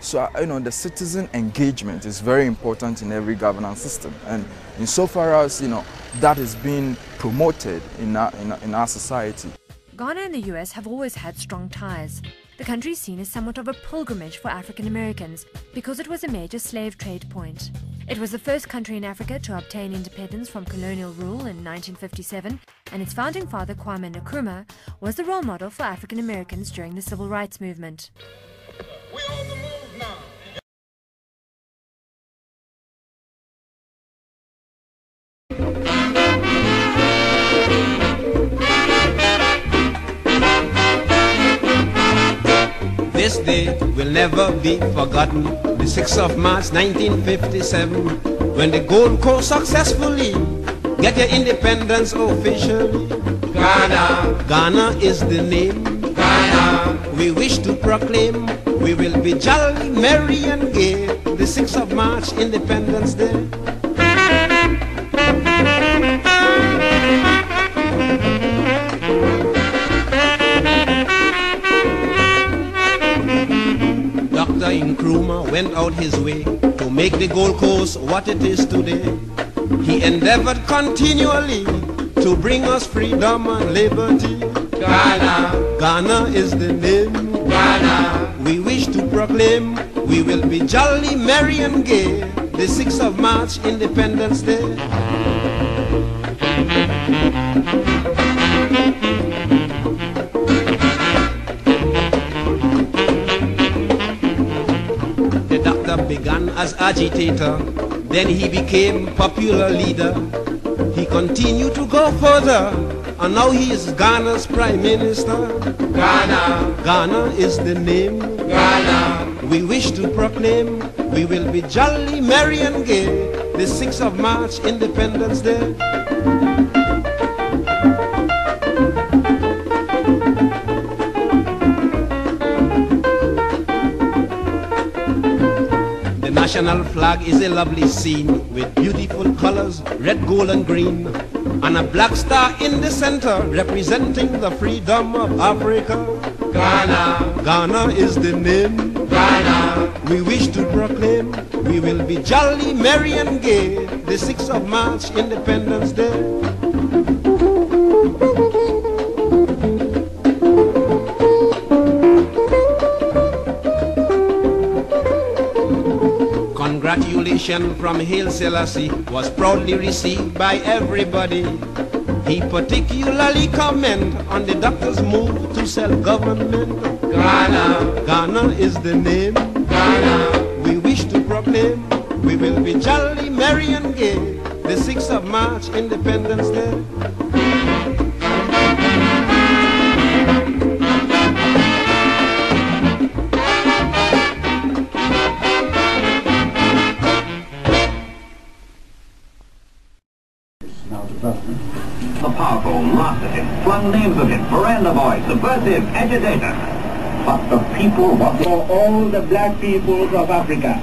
So, the citizen engagement is very important in every governance system. And insofar as, that is being promoted in our society. Ghana and the US have always had strong ties. The country is seen as somewhat of a pilgrimage for African Americans because it was a major slave trade point. It was the first country in Africa to obtain independence from colonial rule in 1957, and its founding father, Kwame Nkrumah, was the role model for African Americans during the civil rights movement. We're on the move now. This day will never be forgotten, the 6th of March 1957, when the Gold Coast successfully get your independence officially. Ghana, Ghana is the name. Ghana, we wish to proclaim, we will be jolly, merry and gay, the 6th of March, Independence Day. Dr. Nkrumah went out his way to make the Gold Coast what it is today. He endeavored continually to bring us freedom and liberty. Ghana, Ghana is the name. Ghana, we wish to proclaim, we will be jolly, merry and gay, the 6th of March, Independence Day. Began as agitator, then he became popular leader. He continued to go further, and now he is Ghana's Prime Minister. Ghana, Ghana is the name. Ghana, we wish to proclaim, we will be jolly, merry and gay, the 6th of March, Independence Day. The national flag is a lovely scene with beautiful colors, red, gold and green, and a black star in the center representing the freedom of Africa. Ghana, Ghana is the name. Ghana, we wish to proclaim, we will be jolly, merry and gay, the 6th of March, Independence Day. Congratulations from Haile Selassie was proudly received by everybody. He particularly commented on the doctor's move to self-government. Ghana, Ghana is the name. Ghana, we wish to proclaim, we will be jolly, merry and gay, the 6th of March, Independence Day. The powerful laughed at him, flung names at him, Miranda boy, subversive, agitator. But the people want for all the black peoples of Africa.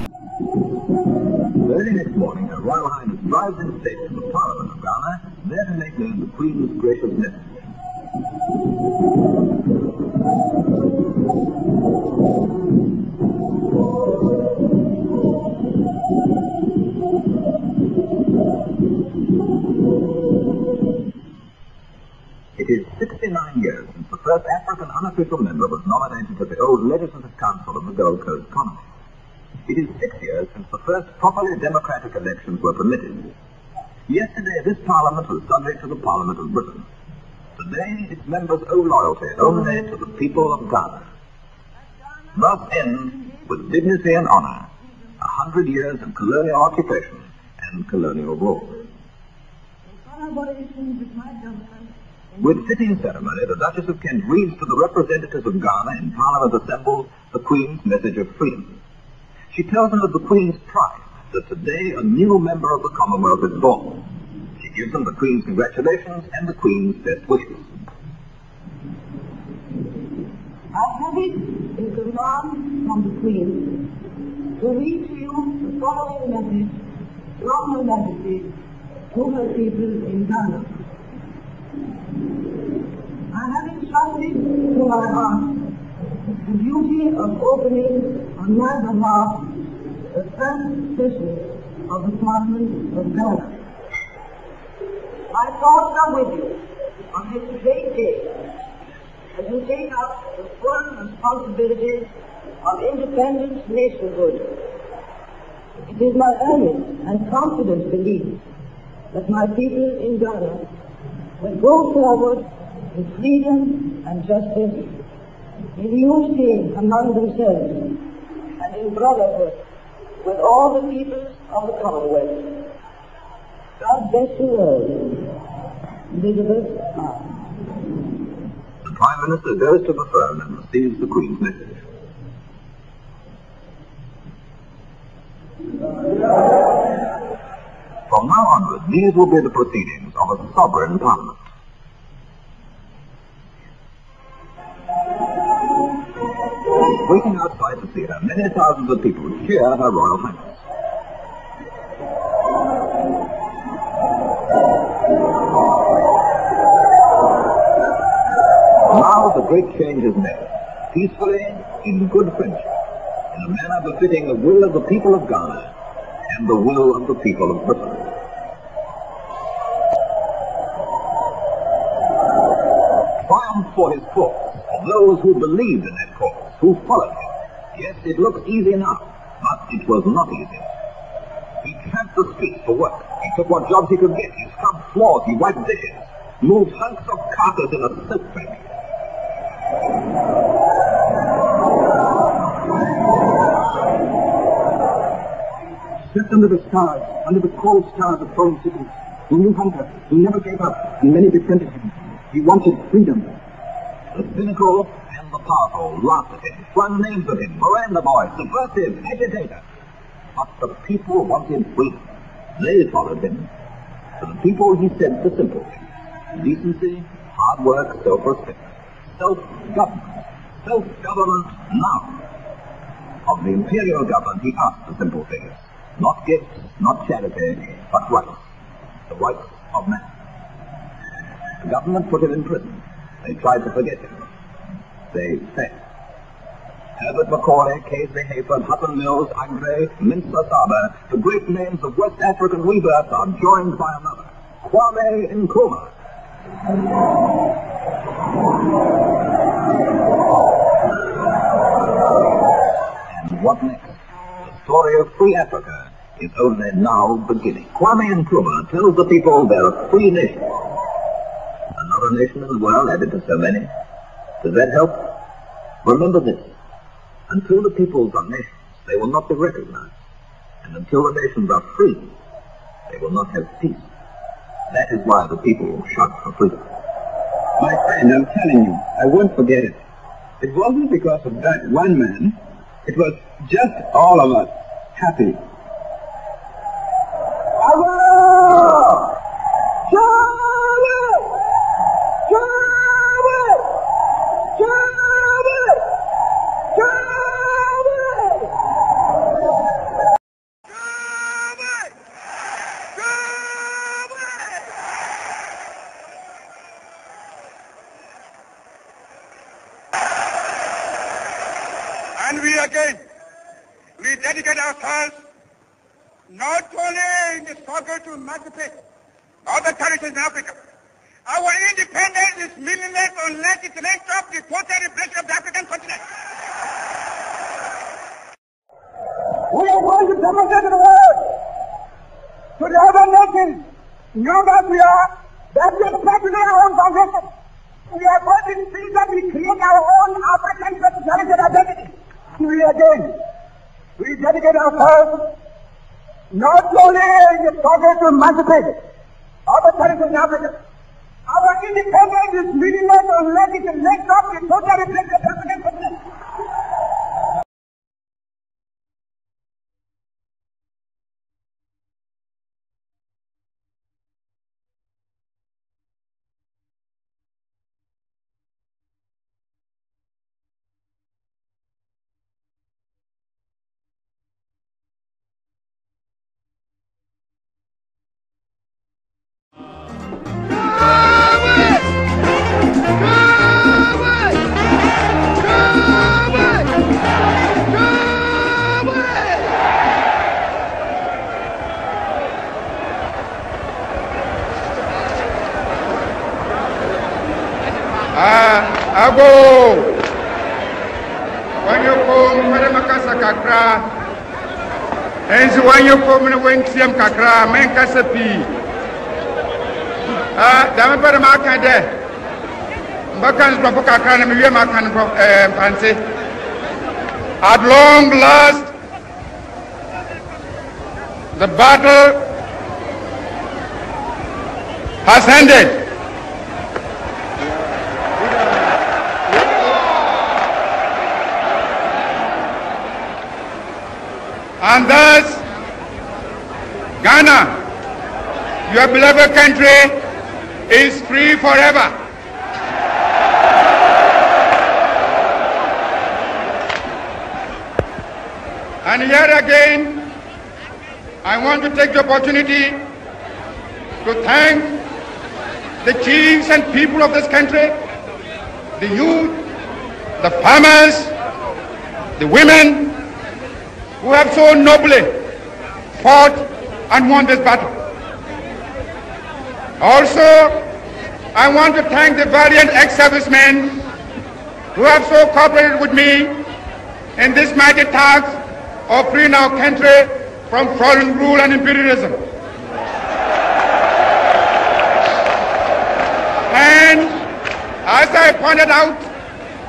Early next morning, Her Royal Highness drives in state to the Parliament of Ghana, there to make known the Queen's gracious message. It is 69 years since the first African unofficial member was nominated to the old Legislative Council of the Gold Coast Colony. It is 6 years since the first properly democratic elections were permitted. Yesterday this Parliament was subject to the Parliament of Britain. Today its members owe loyalty only to the people of Ghana. Thus ends, with dignity and honor, 100 years of colonial occupation and colonial rule. With sitting ceremony, the Duchess of Kent reads to the representatives of Ghana in Parliament assembled the Queen's message of freedom. She tells them of the Queen's pride that today a new member of the Commonwealth is born. She gives them the Queen's congratulations and the Queen's best wishes. I have it in command from the Queen to read to you the following message from Her Majesty to her people in Ghana. I have instructed to my heart the duty of opening on my behalf the first session of the Parliament of Ghana. My thoughts are with you on this great day as you take up the full responsibilities of independent nationhood. It is my earnest and confident belief that my people in Ghana will go forward in freedom and justice, in unity among themselves, and in brotherhood with all the peoples of the Commonwealth. God bless you all. Elizabeth R. The Prime Minister goes to the throne and receives the Queen's message. From now onward, these will be the proceedings of a sovereign parliament. Waiting outside the theatre, many thousands of people cheer Her Royal Highness. Now the great change is made, peacefully, in good friendship, in a manner befitting the will of the people of Ghana and the will of the people of Britain. Triumph for his cause, of those who believed in that cause, who followed him. Yes, it looks easy now, but it was not easy. He tramped the streets for work. He took what jobs he could get. He scrubbed floors. He wiped dishes. Moved hunks of carcass in a silk factory. Slept under the stars, under the cold stars of foreign cities. He knew hunger. He never gave up, and many befriended him. He wanted freedom. The cynical and the powerful laughed at him, flung names at him, veranda boy, subversive, agitator. But the people wanted freedom. They followed him. To the people he said the simple things: decency, hard work, self-respect, self-government. Self-government now. Of the imperial government he asked the simple things: not gifts, not charity, but rights. The rights of man. The government put him in prison. They tried to forget him. They failed. Herbert Macaulay, Casey Hayford, Hutton Mills, Agre, Minster Saba, the great names of West African rebirth are joined by another, Kwame Nkrumah. And what next? The story of free Africa is only now beginning. Kwame Nkrumah tells the people they're a free nation. Another nation in the world added to so many. Does that help? Remember this. Until the peoples are nations, they will not be recognized. And until the nations are free, they will not have peace. That is why the people shout for freedom. My friend, I'm telling you, I won't forget it. It wasn't because of that one man. It was just all of us happy. Bravo! Charlie! Charlie! Charlie! Charlie! And we dedicate ourselves not only in the struggle to emancipate other territories in Africa. Our independence is meaningless unless it links up the total repression of the African continent. We are going to demonstrate to the world, to the other nations, young as we are, that we are practicing our own foundation. We are going to see that we create our own African personality and identity. We dedicate ourselves not only in the struggle to emancipate other territories in Africa. Our independence is meaningless unless it links up the total repression of the African continent. Kwame! Abo Wanyoko Madamakasa Kakra Enzi Wanyoko Mwensiam Kakra Menkasapi Dame Pada Makande Mbakans Babu Kakra na Miwe Makan Panse. At long last the battle has ended. And thus, Ghana, your beloved country, is free forever. And here again, I want to take the opportunity to thank the chiefs and people of this country, the youth, the farmers, the women, who have so nobly fought and won this battle. Also, I want to thank the valiant ex-servicemen who have so cooperated with me in this mighty task of freeing our country from foreign rule and imperialism. And as I pointed out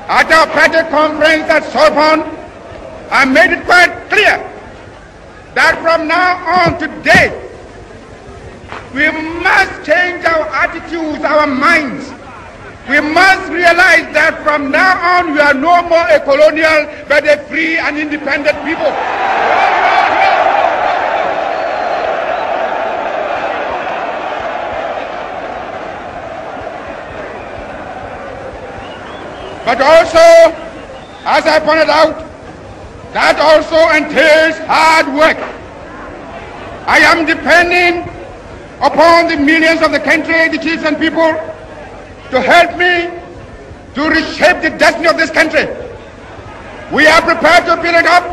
at our party conference at Sorbonne, I made it quite clear that from now on today, we must change our attitudes, our minds. We must realize that from now on, we are no more a colonial, but a free and independent people. But also, as I pointed out, that also entails hard work. I am depending upon the millions of the country, the chiefs and people, to help me to reshape the destiny of this country. We are prepared to build it up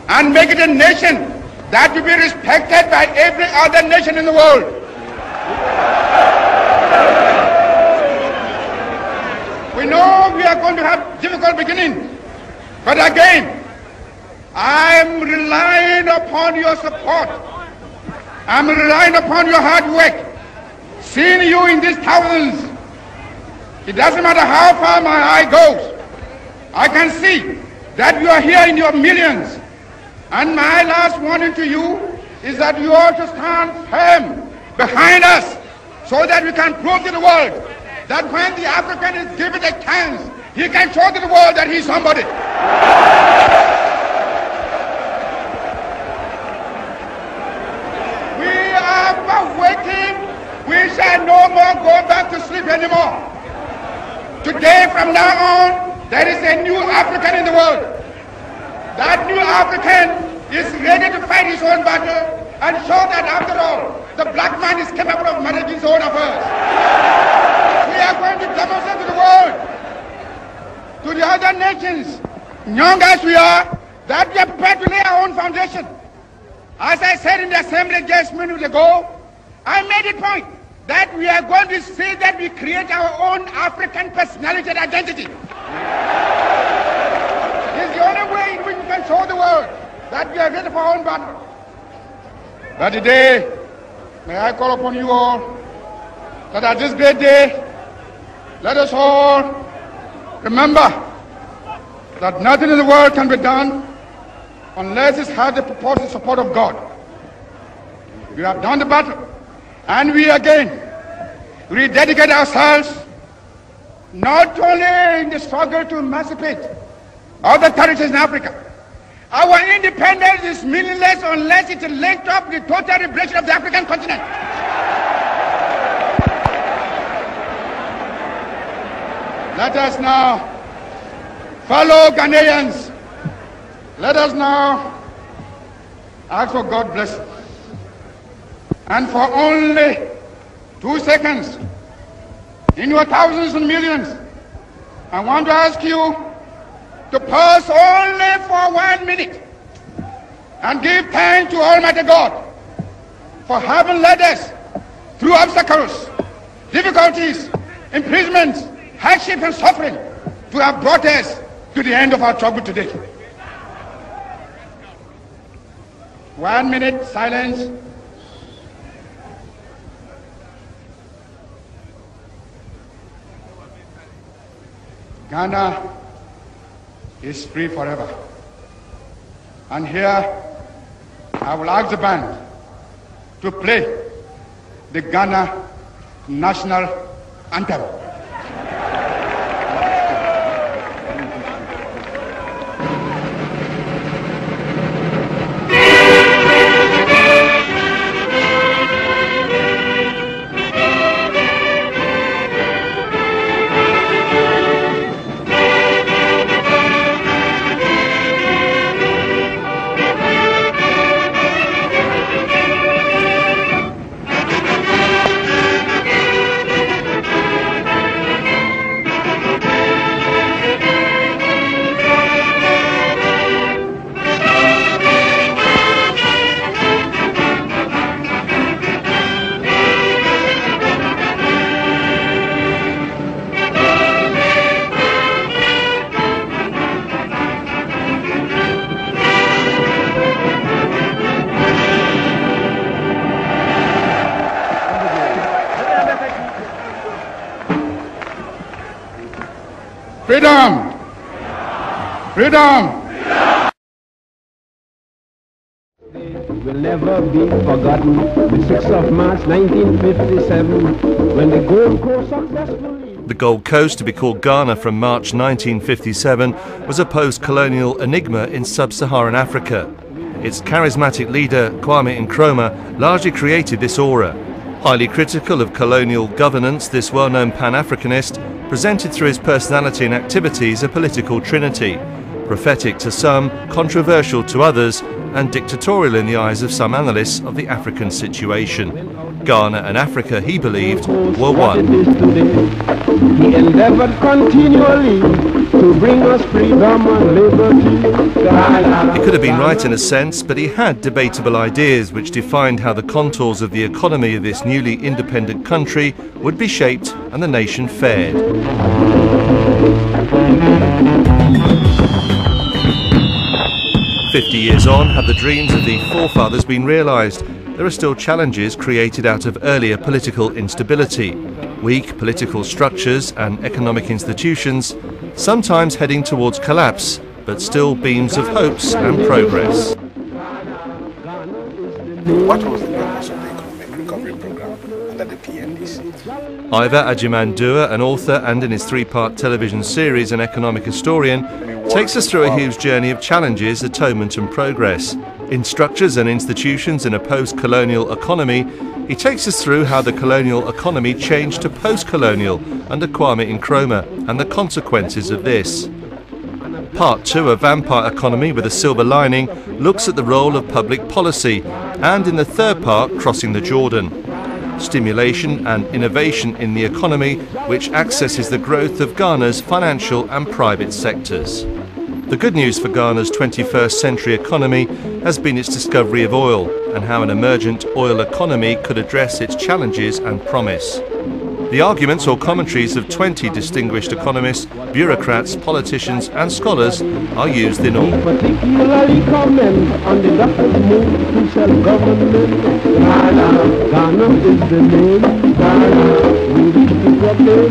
and make it a nation that will be respected by every other nation in the world. We know we are going to have difficult beginnings, but again, I'm relying upon your support. I'm relying upon your hard work. Seeing you in these thousands, it doesn't matter how far my eye goes. I can see that you are here in your millions. And my last warning to you is that you ought to stand firm behind us so that we can prove to the world that when the African is given a chance, he can show to the world that he's somebody. We shall no more go back to sleep anymore. Today, from now on, there is a new African in the world. That new African is ready to fight his own battle and show that after all, the black man is capable of managing his own affairs. We are going to demonstrate to the world, to the other nations, young as we are, that we are prepared to lay our own foundation. As I said in the assembly just minutes ago, I made it point that we are going to see that we create our own African personality and identity. It's the only way in which we can show the world that we are ready for our own battle. But today, may I call upon you all that at this great day, let us all remember that nothing in the world can be done unless it has the purpose and support of God. We have done the battle. And we again rededicate ourselves not only in the struggle to emancipate other territories in Africa. Our independence is meaningless unless it is linked up with the total liberation of the African continent. Let us now, fellow Ghanaians, let us now ask for God's blessing. And for only 2 seconds, in your thousands and millions, I want to ask you to pause only for 1 minute and give thanks to Almighty God for having led us through obstacles, difficulties, imprisonments, hardship and suffering. to have brought us to the end of our struggle today. 1 minute silence. Ghana is free forever. And here I will ask the band to play the Ghana national anthem. Freedom! Freedom! Will never be forgotten. The 6th of March 1957, when the Gold Coast successfully... The Gold Coast, to be called Ghana from March 1957, was a post-colonial enigma in sub-Saharan Africa. Its charismatic leader, Kwame Nkrumah, largely created this aura. Highly critical of colonial governance, this well-known Pan-Africanist presented through his personality and activities a political trinity, prophetic to some, controversial to others, and dictatorial in the eyes of some analysts of the African situation. Ghana and Africa, he believed, were one. He endeavored continually to bring us freedom and liberty. He could have been right in a sense, but he had debatable ideas which defined how the contours of the economy of this newly independent country would be shaped and the nation fared. "50 years on, have the dreams of the forefathers been realised? There are still challenges created out of earlier political instability, weak political structures and economic institutions, sometimes heading towards collapse, but still beams of hopes and progress." What was the purpose of the economic recovery program under the PNDC? Iva Ajimandua, an author and in his three-part television series an economic historian, takes us through a huge journey of challenges, atonement and progress. In Structures and Institutions in a Post-Colonial Economy, he takes us through how the colonial economy changed to post-colonial under Kwame Nkrumah and the consequences of this. Part 2, A Vampire Economy with a Silver Lining, looks at the role of public policy, and in the third part, Crossing the Jordan, stimulation and innovation in the economy which accesses the growth of Ghana's financial and private sectors. The good news for Ghana's 21st century economy has been its discovery of oil and how an emergent oil economy could address its challenges and promise. The arguments or commentaries of 20 distinguished economists, bureaucrats, politicians and scholars are used in all. Particularly comment on the doctor's move to self-government. Ghana is the name. Ghana, we reach the problem.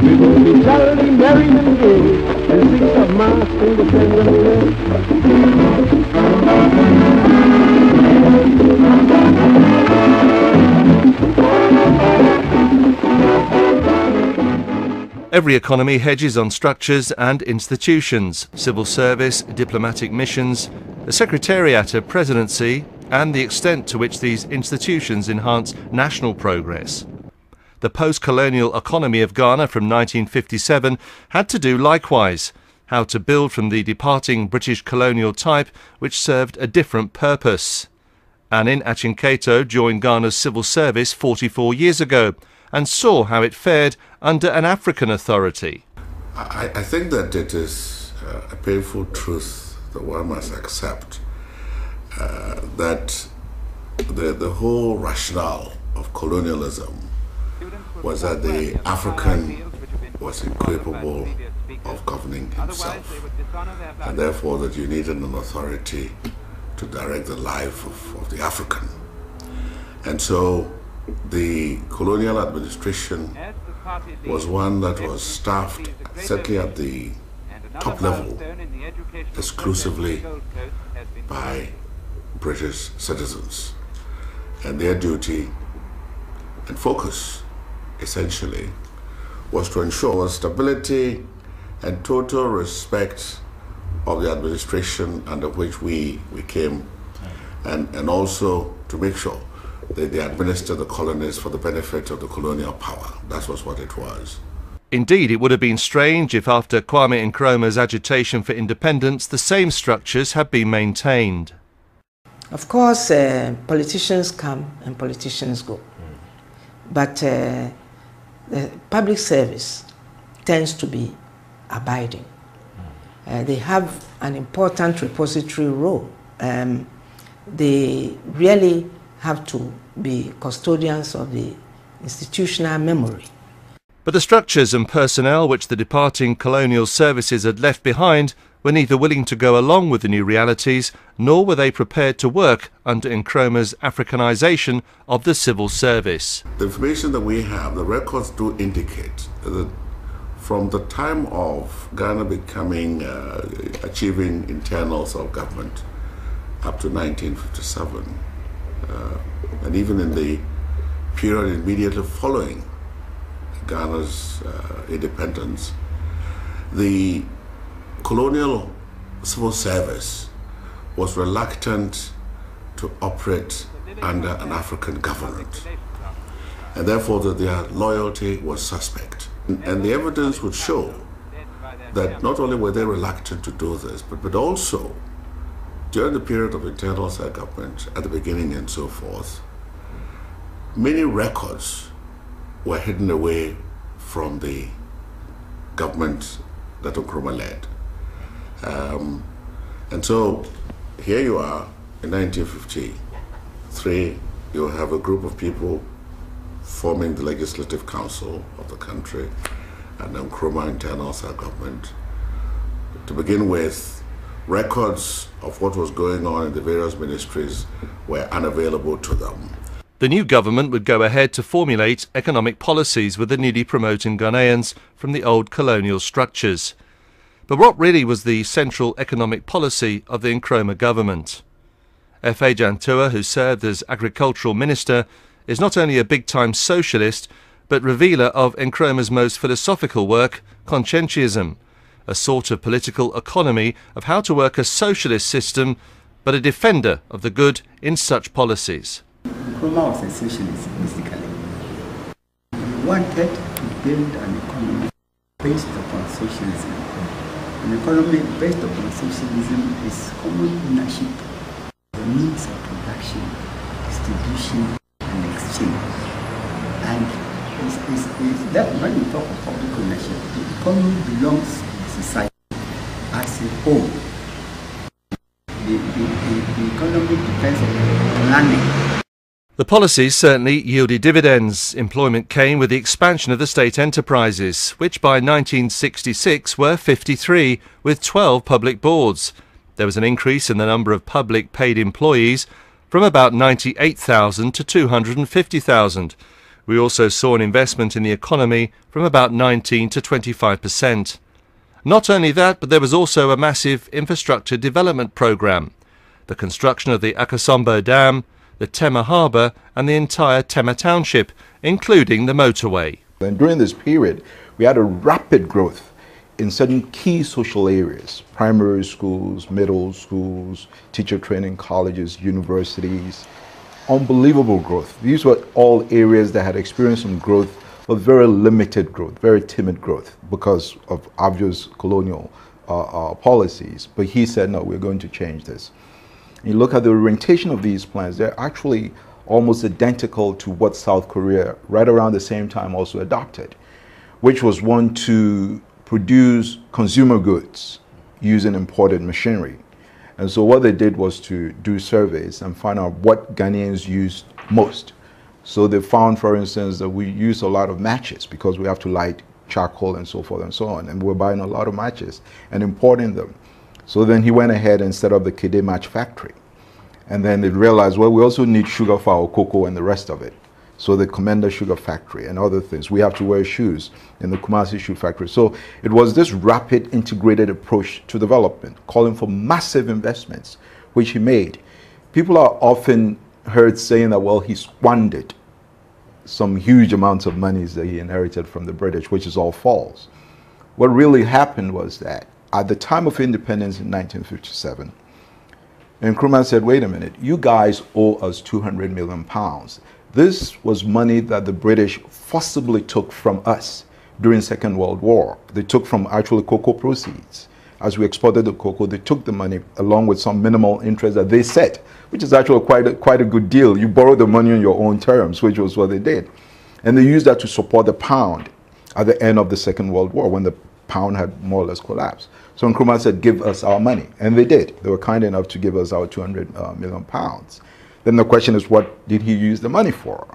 We will be jolly, merry and gay. The 6th of March, Independence Every economy hedges on structures and institutions, civil service, diplomatic missions, a secretariat, a presidency, and the extent to which these institutions enhance national progress. The post-colonial economy of Ghana from 1957 had to do likewise, how to build from the departing British colonial type which served a different purpose. Anin Achinkato joined Ghana's civil service 44 years ago and saw how it fared under an African authority. I think that it is a painful truth that one must accept, that the whole rationale of colonialism was that the African was incapable of governing himself, and therefore that you needed an authority to direct the life of the African. And so the colonial administration was one that was staffed, certainly at the top level, exclusively by British citizens. And their duty and focus, essentially, was to ensure stability and total respect of the administration under which we came, and also to make sure that they administer the colonies for the benefit of the colonial power. That was what it was. Indeed, it would have been strange if after Kwame Nkrumah's agitation for independence, the same structures had been maintained. Of course, politicians come and politicians go. But the public service tends to be abiding. They have an important repository role. They really have to be custodians of the institutional memory. But the structures and personnel which the departing colonial services had left behind were neither willing to go along with the new realities, nor were they prepared to work under Nkrumah's Africanization of the civil service. The information that we have, the records do indicate that from the time of Ghana becoming, achieving internal self-government up to 1957, and even in the period immediately following Ghana's independence, the colonial civil service was reluctant to operate under an African government, and therefore that their loyalty was suspect. And the evidence would show that not only were they reluctant to do this, but also during the period of internal self-government at the beginning and so forth, many records were hidden away from the government that Nkrumah led. And so here you are in 1953, you have a group of people forming the Legislative Council of the country and Nkrumah internal self-government. To begin with, records of what was going on in the various ministries were unavailable to them. The new government would go ahead to formulate economic policies with the newly promoting Ghanaians from the old colonial structures. But what really was the central economic policy of the Nkrumah government? F.A. Jantua, who served as agricultural minister, is not only a big-time socialist, but revealer of Nkrumah's most philosophical work, Conscientism, a sort of political economy of how to work a socialist system, but a defender of the good in such policies. Nkrumah was a socialist, basically. He wanted to build an economy based upon socialism. An economy based upon socialism is common ownership, the means of production, distribution, and exchange. And that when we talk of public ownership, the economy belongs to the society as a whole. The economy depends on planning. The policies certainly yielded dividends. Employment came with the expansion of the state enterprises, which by 1966 were 53, with 12 public boards. There was an increase in the number of public paid employees from about 98,000 to 250,000. We also saw an investment in the economy from about 19 to 25%. Not only that, but there was also a massive infrastructure development programme. The construction of the Akosombo Dam, the Tema Harbour and the entire Tema Township, including the motorway. And during this period, we had a rapid growth in certain key social areas: primary schools, middle schools, teacher training colleges, universities. Unbelievable growth. These were all areas that had experienced some growth, but very limited growth, very timid growth because of obvious colonial policies. But he said, no, we're going to change this. You look at the orientation of these plans, they're actually almost identical to what South Korea, right around the same time, also adopted, which was one to produce consumer goods using imported machinery. And so what they did was to do surveys and find out what Ghanaians used most. So they found, for instance, that we use a lot of matches because we have to light charcoal and so forth and so on. And we were buying a lot of matches and importing them. So then he went ahead and set up the Kede Match Factory. And then they realized, well, we also need sugar for our cocoa and the rest of it. So the Commander Sugar Factory and other things. We have to wear shoes in the Kumasi Shoe Factory. So it was this rapid integrated approach to development, calling for massive investments, which he made. People are often heard saying that, well, he squandered some huge amounts of monies that he inherited from the British, which is all false. What really happened was that at the time of independence in 1957, Nkrumah said, wait a minute, you guys owe us 200 million pounds. This was money that the British forcibly took from us during Second World War. They took from actually cocoa proceeds. As we exported the cocoa, they took the money along with some minimal interest that they set, which is actually quite a good deal. You borrow the money on your own terms, which was what they did. And they used that to support the pound at the end of the Second World War, when the pound had more or less collapsed. So Nkrumah said, give us our money. And they did. They were kind enough to give us our 200 million pounds. Then the question is, what did he use the money for?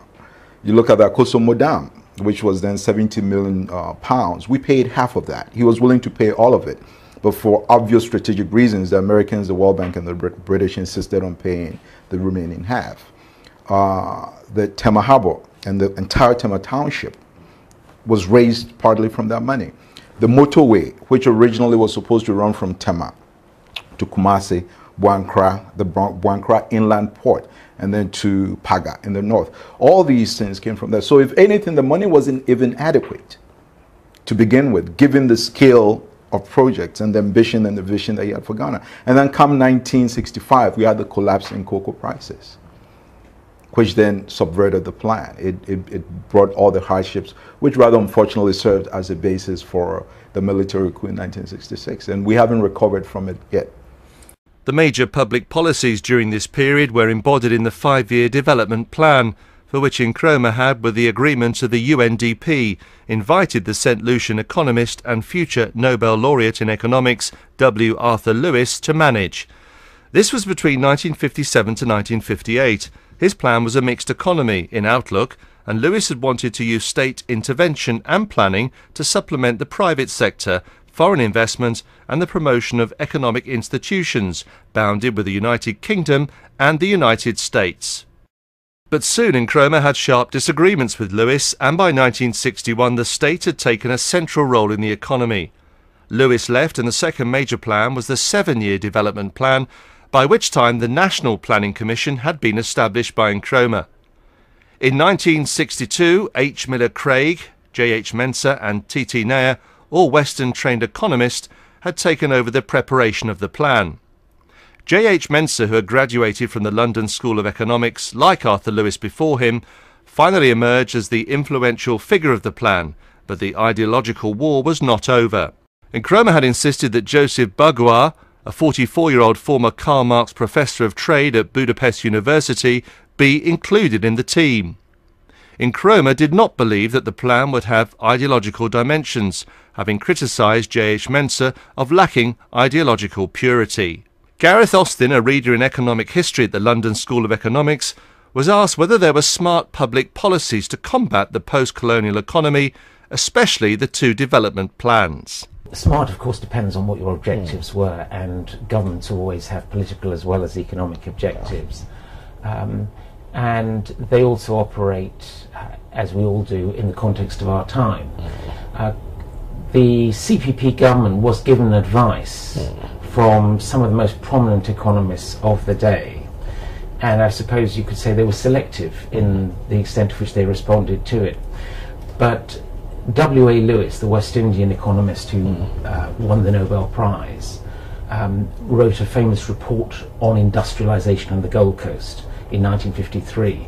You look at the Kosomo Dam, which was then 70 million pounds. We paid half of that. He was willing to pay all of it. But for obvious strategic reasons, the Americans, the World Bank, and the British insisted on paying the remaining half. The Tema Harbor and the entire Tema Township was raised partly from that money. The motorway, which originally was supposed to run from Tema to Kumasi, Buankra, the Buankra inland port, and then to Paga in the north. All these things came from there. So if anything, the money wasn't even adequate to begin with, given the scale of projects and the ambition and the vision that he had for Ghana. And then come 1965, we had the collapse in cocoa prices, which then subverted the plan. It brought all the hardships, which rather unfortunately served as a basis for the military coup in 1966. And we haven't recovered from it yet. The major public policies during this period were embodied in the 5-year development plan, for which Nkrumah had, with the agreement of the UNDP, invited the St. Lucian economist and future Nobel laureate in economics W. Arthur Lewis to manage. This was between 1957 to 1958. His plan was a mixed economy in outlook, and Lewis had wanted to use state intervention and planning to supplement the private sector, foreign investment and the promotion of economic institutions bounded with the United Kingdom and the United States. But soon Nkrumah had sharp disagreements with Lewis, and by 1961 the state had taken a central role in the economy. Lewis left, and the second major plan was the 7-year development plan, by which time the National Planning Commission had been established by Nkrumah. In 1962, H. Miller Craig, J. H. Mensah and T. T. Nair, all Western-trained economists, had taken over the preparation of the plan. J. H. Mensah, who had graduated from the London School of Economics, like Arthur Lewis before him, finally emerged as the influential figure of the plan, but the ideological war was not over. Nkrumah had insisted that Joseph Bagua, a 44-year-old former Karl Marx professor of trade at Budapest University, be included in the team. Nkrumah did not believe that the plan would have ideological dimensions, having criticised J. H. Mensah of lacking ideological purity. Gareth Austin, a reader in economic history at the London School of Economics, was asked whether there were smart public policies to combat the post-colonial economy, especially the 2 development plans. Smart, of course, depends on what your objectives were, and governments always have political as well as economic objectives. And they also operate, as we all do, in the context of our time. The CPP government was given advice from some of the most prominent economists of the day, and I suppose you could say they were selective in the extent to which they responded to it. But W.A. Lewis, the West Indian economist who won the Nobel Prize, wrote a famous report on industrialization on the Gold Coast in 1953,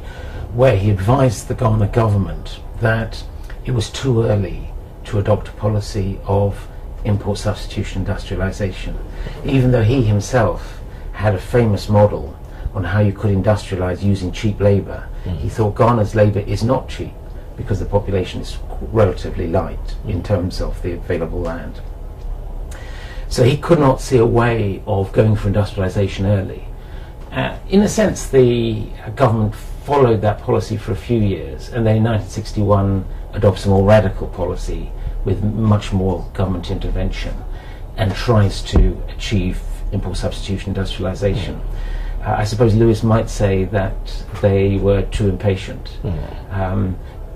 where he advised the Ghana government that it was too early to adopt a policy of import substitution industrialization, even though he himself had a famous model on how you could industrialize using cheap labor. He thought Ghana's labor is not cheap because the population is relatively light in terms of the available land. So he could not see a way of going for industrialization early. In a sense, the government followed that policy for a few years, and then in 1961 adopts a more radical policy, with much more government intervention and tries to achieve import substitution industrialization. I suppose Lewis might say that they were too impatient.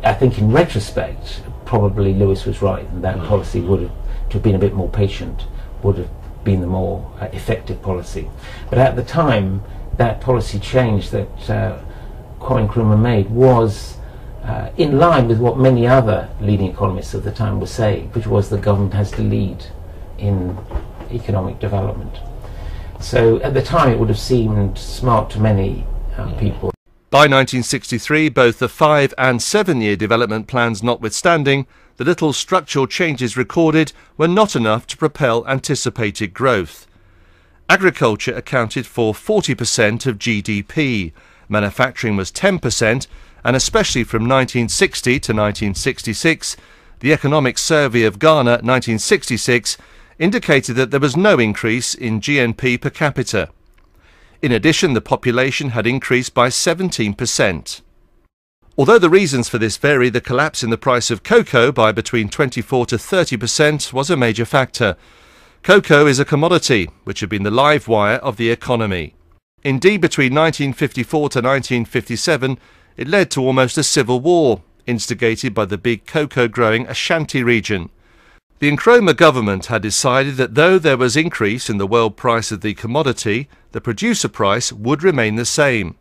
I think in retrospect, probably Lewis was right, and that policy would have to have been a bit more patient, would have been the more effective policy. But at the time, that policy change that Kwame Nkrumah made was in line with what many other leading economists of the time were saying, which was the government has to lead in economic development. So at the time it would have seemed smart to many people. By 1963, both the 5- and 7-year development plans notwithstanding, the little structural changes recorded were not enough to propel anticipated growth. Agriculture accounted for 40% of GDP, manufacturing was 10%, and especially from 1960 to 1966, the Economic Survey of Ghana 1966 indicated that there was no increase in GNP per capita. In addition, the population had increased by 17%. Although the reasons for this vary, the collapse in the price of cocoa by between 24 to 30% was a major factor. Cocoa is a commodity which had been the live wire of the economy. Indeed, between 1954 to 1957, it led to almost a civil war, instigated by the big cocoa-growing Ashanti region. The Nkrumah government had decided that though there was increase in the world price of the commodity, the producer price would remain the same.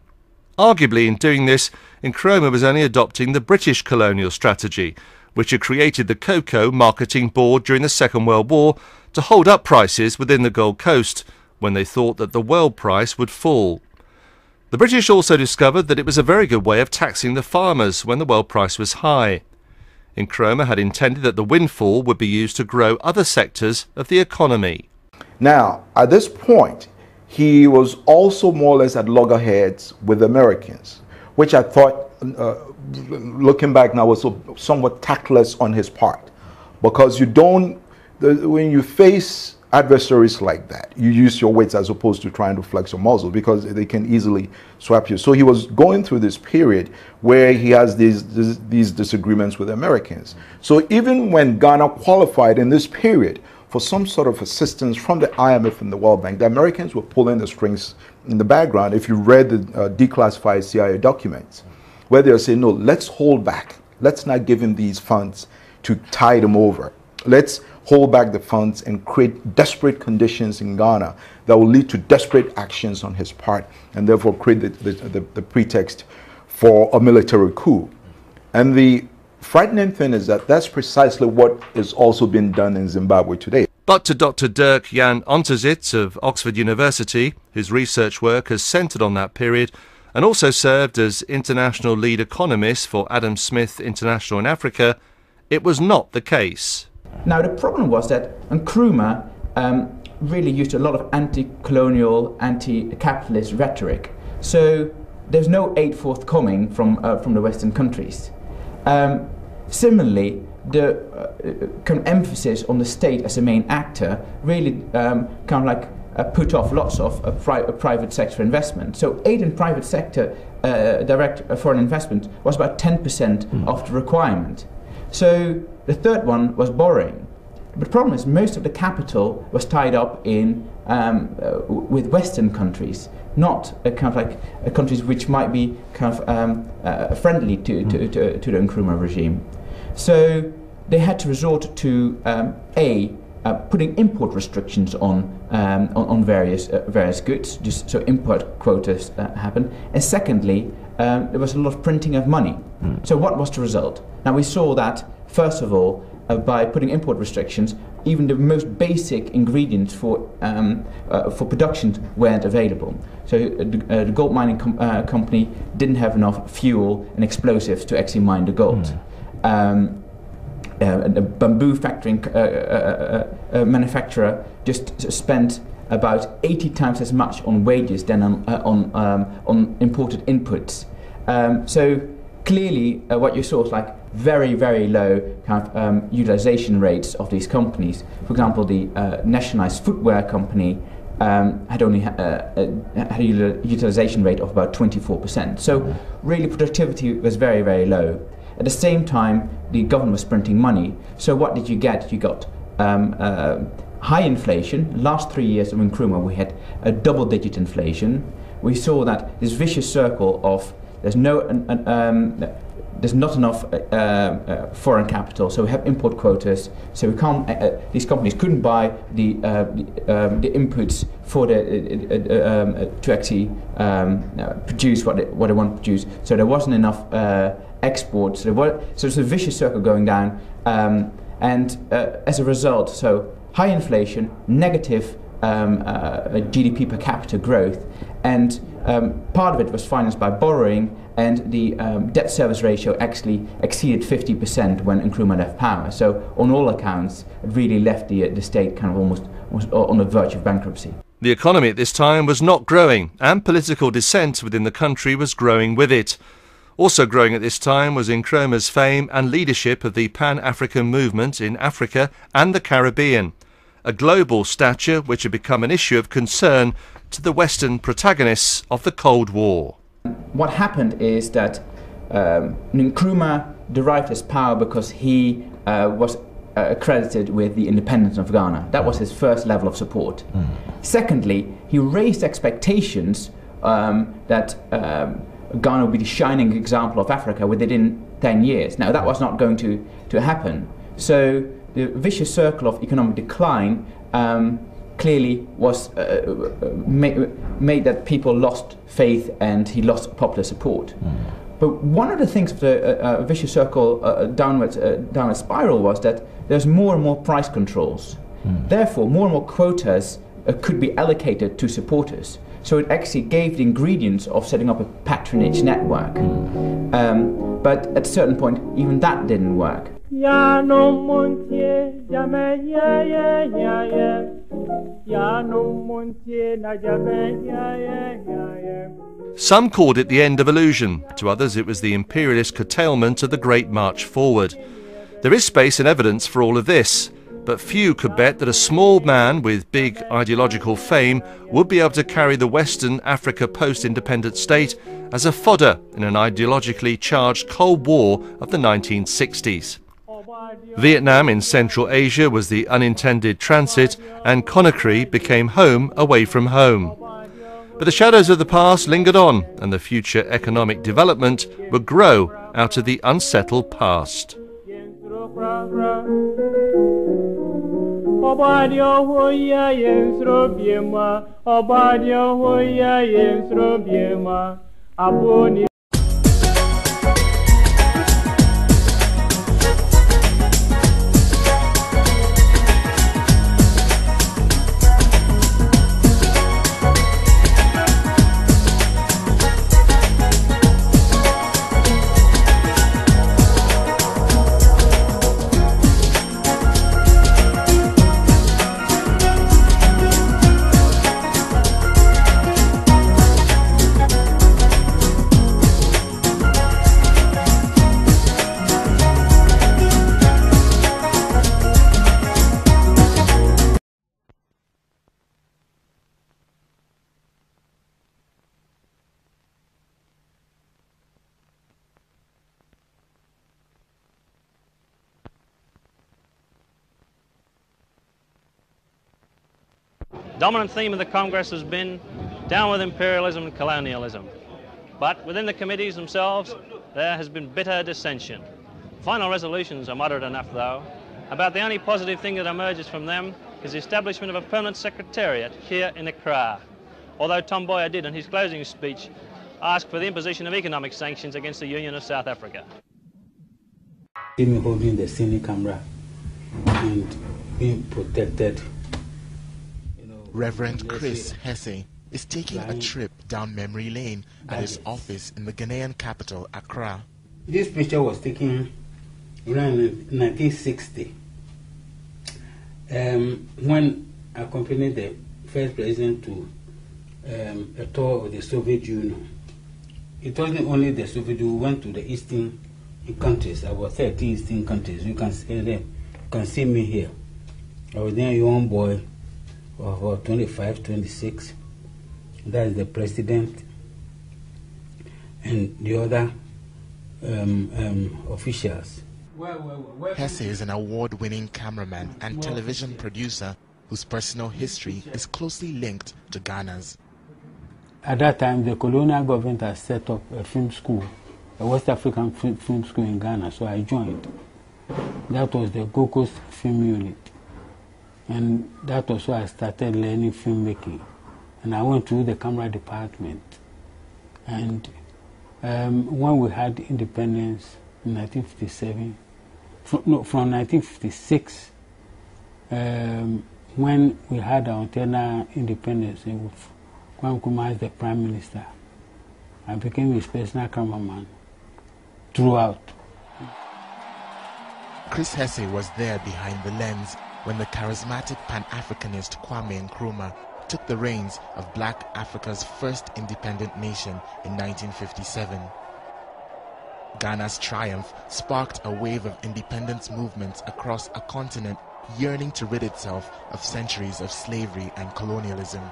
Arguably, in doing this, Nkrumah was only adopting the British colonial strategy, which had created the Cocoa Marketing Board during the Second World War to hold up prices within the Gold Coast when they thought that the world price would fall. The British also discovered that it was a very good way of taxing the farmers when the world price was high. Nkrumah had intended that the windfall would be used to grow other sectors of the economy. Now, at this point, he was also more or less at loggerheads with Americans, which I thought, looking back now, was somewhat tactless on his part. Because you don't, when you face adversaries like that, you use your wits as opposed to trying to flex your muscle, because they can easily swap you. So he was going through this period where he has these disagreements with Americans. So even when Ghana qualified in this period for some sort of assistance from the IMF and the World Bank, the Americans were pulling the strings in the background. If you read the declassified CIA documents, where they're saying, no, let's hold back. Let's not give him these funds to tide him over. Let's hold back the funds and create desperate conditions in Ghana that will lead to desperate actions on his part, and therefore create the pretext for a military coup. And the frightening thing is that that's precisely what is also being done in Zimbabwe today. But to Dr. Dirk Jan Ontezit of Oxford University, whose research work has centred on that period and also served as international lead economist for Adam Smith International in Africa, it was not the case. Now, the problem was that Nkrumah really used a lot of anti-colonial, anti-capitalist rhetoric. So there's no aid forthcoming from the Western countries. Similarly, the kind of emphasis on the state as a main actor really kind of like put off lots of private sector investment. So aid in private sector direct foreign investment was about 10% of the requirement. So the third one was borrowing. But the problem is most of the capital was tied up in with Western countries, not kind of like countries which might be kind of friendly to the Nkrumah regime. So they had to resort to putting import restrictions on various goods, just so import quotas happened. And secondly, there was a lot of printing of money. So what was the result? Now we saw that first of all by putting import restrictions, even the most basic ingredients for production weren't available. So the gold mining company didn't have enough fuel and explosives to actually mine the gold. The bamboo manufacturer just spent about 80 times as much on wages than on imported inputs. So clearly, what you saw was like very, very low kind of utilization rates of these companies. For example, the nationalized footwear company had only had a utilization rate of about 24%. So really, productivity was very, very low. At the same time, the government was printing money. So what did you get? You got high inflation. Last 3 years of Nkrumah, we had a double-digit inflation. We saw that this vicious circle of there's not enough foreign capital, so we have import quotas. So we can't. These companies couldn't buy the inputs for to actually produce what they want to produce. So there wasn't enough exports. So it's a vicious circle going down, and as a result, so high inflation, negative GDP per capita growth, and part of it was financed by borrowing, and the debt service ratio actually exceeded 50% when Nkrumah left power. So on all accounts, it really left the state kind of almost on the verge of bankruptcy. The economy at this time was not growing, and political dissent within the country was growing with it. Also growing at this time was Nkrumah's fame and leadership of the Pan-African movement in Africa and the Caribbean, a global stature which had become an issue of concern to the Western protagonists of the Cold War. What happened is that Nkrumah derived his power because he was accredited with the independence of Ghana. That was his first level of support. Secondly, he raised expectations that Ghana would be the shining example of Africa within 10 years. Now, that was not going to happen. So the vicious circle of economic decline clearly was made that people lost faith and he lost popular support. But one of the things of the vicious circle downward spiral was that there's more and more price controls. Therefore, more and more quotas could be allocated to supporters. So it actually gave the ingredients of setting up a patronage network. But at a certain point, even that didn't work. Some called it the end of illusion, to others it was the imperialist curtailment of the Great March Forward. There is space and evidence for all of this, but few could bet that a small man with big ideological fame would be able to carry the Western Africa post-independent state as a fodder in an ideologically charged Cold War of the 1960s. Vietnam in Central Asia was the unintended transit, and Conakry became home away from home. But the shadows of the past lingered on, and the future economic development would grow out of the unsettled past. Dominant theme of the Congress has been down with imperialism and colonialism. But within the committees themselves, there has been bitter dissension. Final resolutions are moderate enough, though. About the only positive thing that emerges from them is the establishment of a permanent secretariat here in Accra. Although Tom Mboya did, in his closing speech, ask for the imposition of economic sanctions against the Union of South Africa. See me holding the cine camera and being protected. Reverend Chris Hesse is taking a trip down memory lane at his office in the Ghanaian capital, Accra. This picture was taken around 1960 when I accompanied the first president to a tour of the Soviet Union. It wasn't only the Soviet Union, we went to the eastern countries, about 30 eastern countries. You can see them. You can see me here. I was then a young boy of about 25, 26. That is the president. And the other officials. Hesse is an award-winning cameraman and television producer whose personal history is closely linked to Ghana's. At that time, the colonial government had set up a film school, a West African film school in Ghana, so I joined. That was the Gold Coast Film Unit. And that was where I started learning filmmaking. And I went to the camera department. And when we had independence in 1957, from 1956, when we had our internal independence, Kwame Nkrumah as the Prime Minister, I became his personal cameraman throughout. Chris Hesse was there behind the lens when the charismatic Pan-Africanist Kwame Nkrumah took the reins of Black Africa's first independent nation in 1957. Ghana's triumph sparked a wave of independence movements across a continent yearning to rid itself of centuries of slavery and colonialism.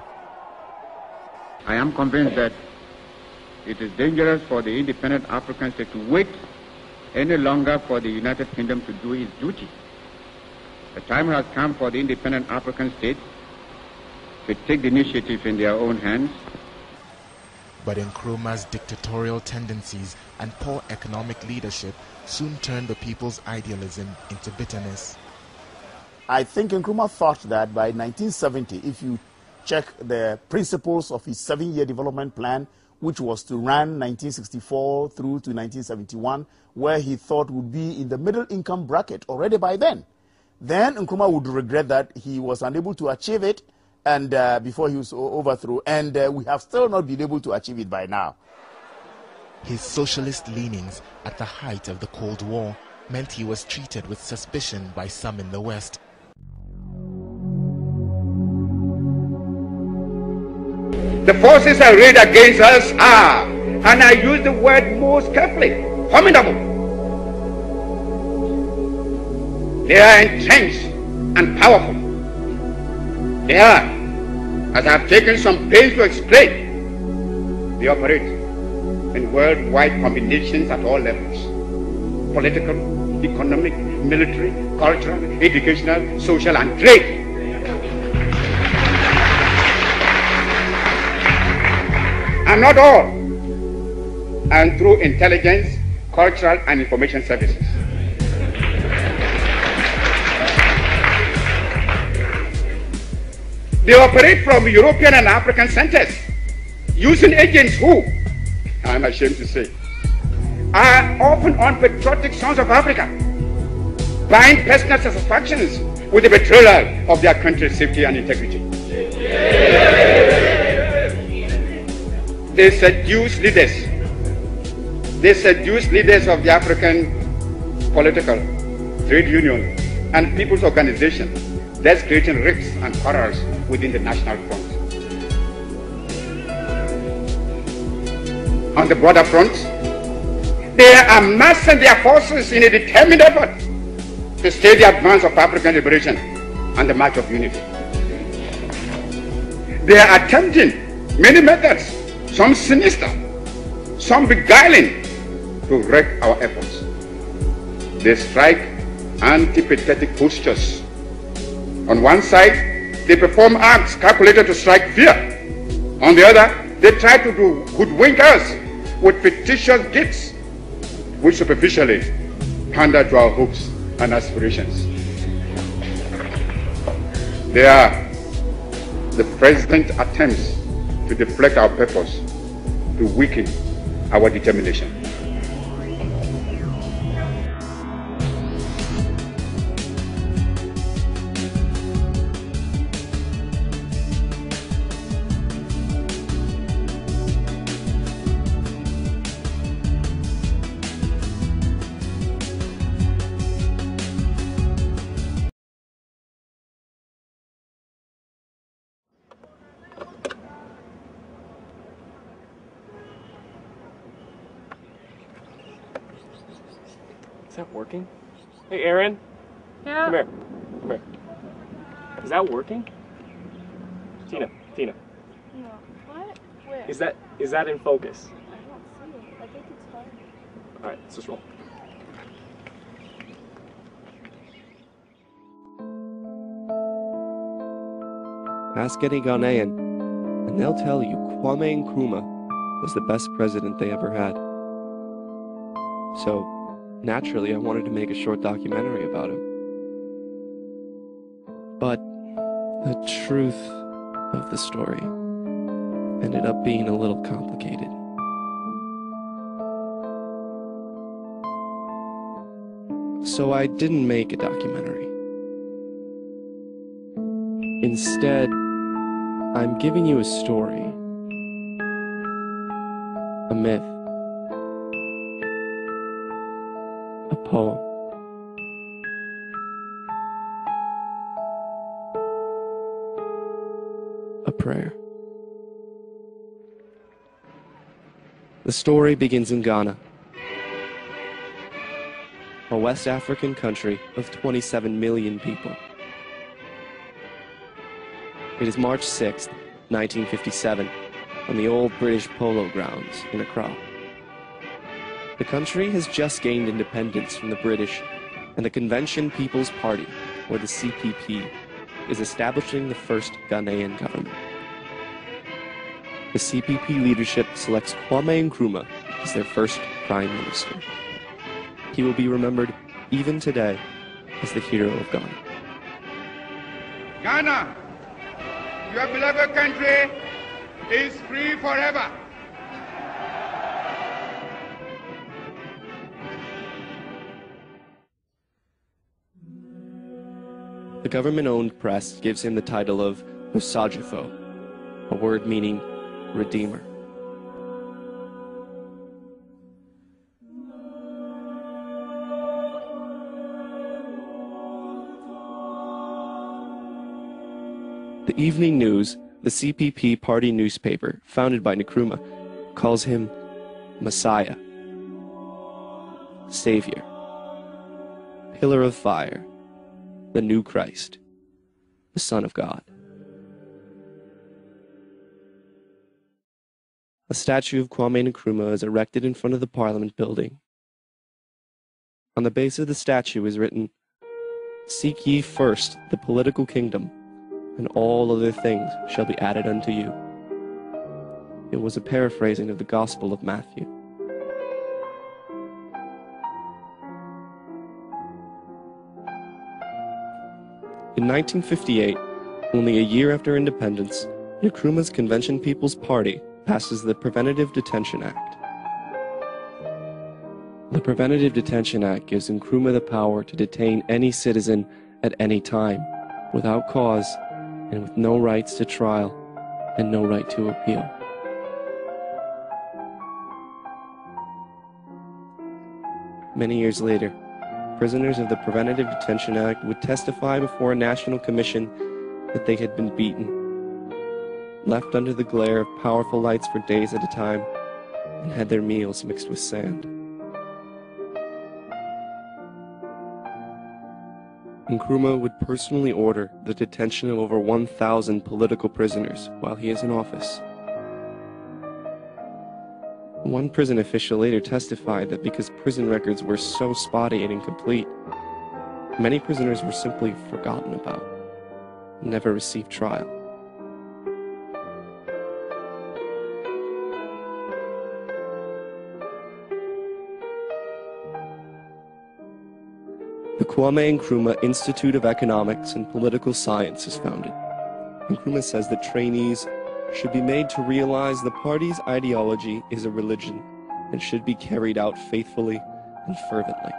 I am convinced that it is dangerous for the independent African state to wait any longer for the United Kingdom to do its duty. The time has come for the independent African states to take the initiative in their own hands. But Nkrumah's dictatorial tendencies and poor economic leadership soon turned the people's idealism into bitterness. I think Nkrumah thought that by 1970, if you check the principles of his 7-year development plan, which was to run 1964 through to 1971, where he thought would be in the middle income bracket already by then Nkrumah would regret that he was unable to achieve it and before he was overthrown, and we have still not been able to achieve it by now. His socialist leanings at the height of the Cold War meant he was treated with suspicion by some in the West. The forces arrayed against us are, and I use the word most carefully, formidable. They are entrenched and powerful. They are, as I have taken some pains to explain, they operate in worldwide combinations at all levels: political, economic, military, cultural, educational, social, and trade. And not all, and through intelligence, cultural, and information services. They operate from European and African centers, using agents who, I'm ashamed to say, are often unpatriotic sons of Africa, buying personal satisfactions with the betrayal of their country's safety and integrity. They seduce leaders. They seduce leaders of the African political, trade union, and people's organization, thus creating rifts and quarrels within the national front. On the broader front, they are massing their forces in a determined effort to stay the advance of African liberation and the march of unity. They are attempting many methods, some sinister, some beguiling, to wreck our efforts. They strike antipathetic postures. On one side, they perform acts calculated to strike fear. On the other, they try to hoodwink us with fictitious gifts, which superficially pander to our hopes and aspirations. They are the president's attempts to deflect our purpose, to weaken our determination. Is that working? Hey, Aaron. Yeah. Come here. Come here. Is that working? Tina. No. What? Where? Is that in focus? I don't see it. I think it's hard. All right, let's just roll. Ask any Ghanaian, and they'll tell you Kwame Nkrumah was the best president they ever had. So, naturally, I wanted to make a short documentary about him. But the truth of the story ended up being a little complicated. So I didn't make a documentary. Instead, I'm giving you a story, a myth, a poem, a prayer. The story begins in Ghana, a West African country of 27 million people. It is March 6, 1957, on the old British polo grounds in Accra. The country has just gained independence from the British, and the Convention People's Party, or the CPP, is establishing the first Ghanaian government. The CPP leadership selects Kwame Nkrumah as their first prime minister. He will be remembered even today as the hero of Ghana. Ghana, your beloved country, is free forever. The government-owned press gives him the title of Musajifo, a word meaning redeemer. The Evening News, the CPP party newspaper founded by Nkrumah, calls him Messiah, Savior, Pillar of Fire, the new Christ, the Son of God. A statue of Kwame Nkrumah is erected in front of the Parliament building. On the base of the statue is written, "Seek ye first the political kingdom, and all other things shall be added unto you." It was a paraphrasing of the Gospel of Matthew. In 1958, only a year after independence, Nkrumah's Convention People's Party passes the Preventative Detention Act. The Preventative Detention Act gives Nkrumah the power to detain any citizen at any time, without cause, and with no rights to trial and no right to appeal. Many years later, prisoners of the Preventative Detention Act would testify before a national commission that they had been beaten, left under the glare of powerful lights for days at a time, and had their meals mixed with sand. Nkrumah would personally order the detention of over 1,000 political prisoners while he is in office. One prison official later testified that because prison records were so spotty and incomplete, many prisoners were simply forgotten about, and never received trial. The Kwame Nkrumah Institute of Economics and Political Science is founded. Nkrumah says that trainees should be made to realize the party's ideology is a religion and should be carried out faithfully and fervently.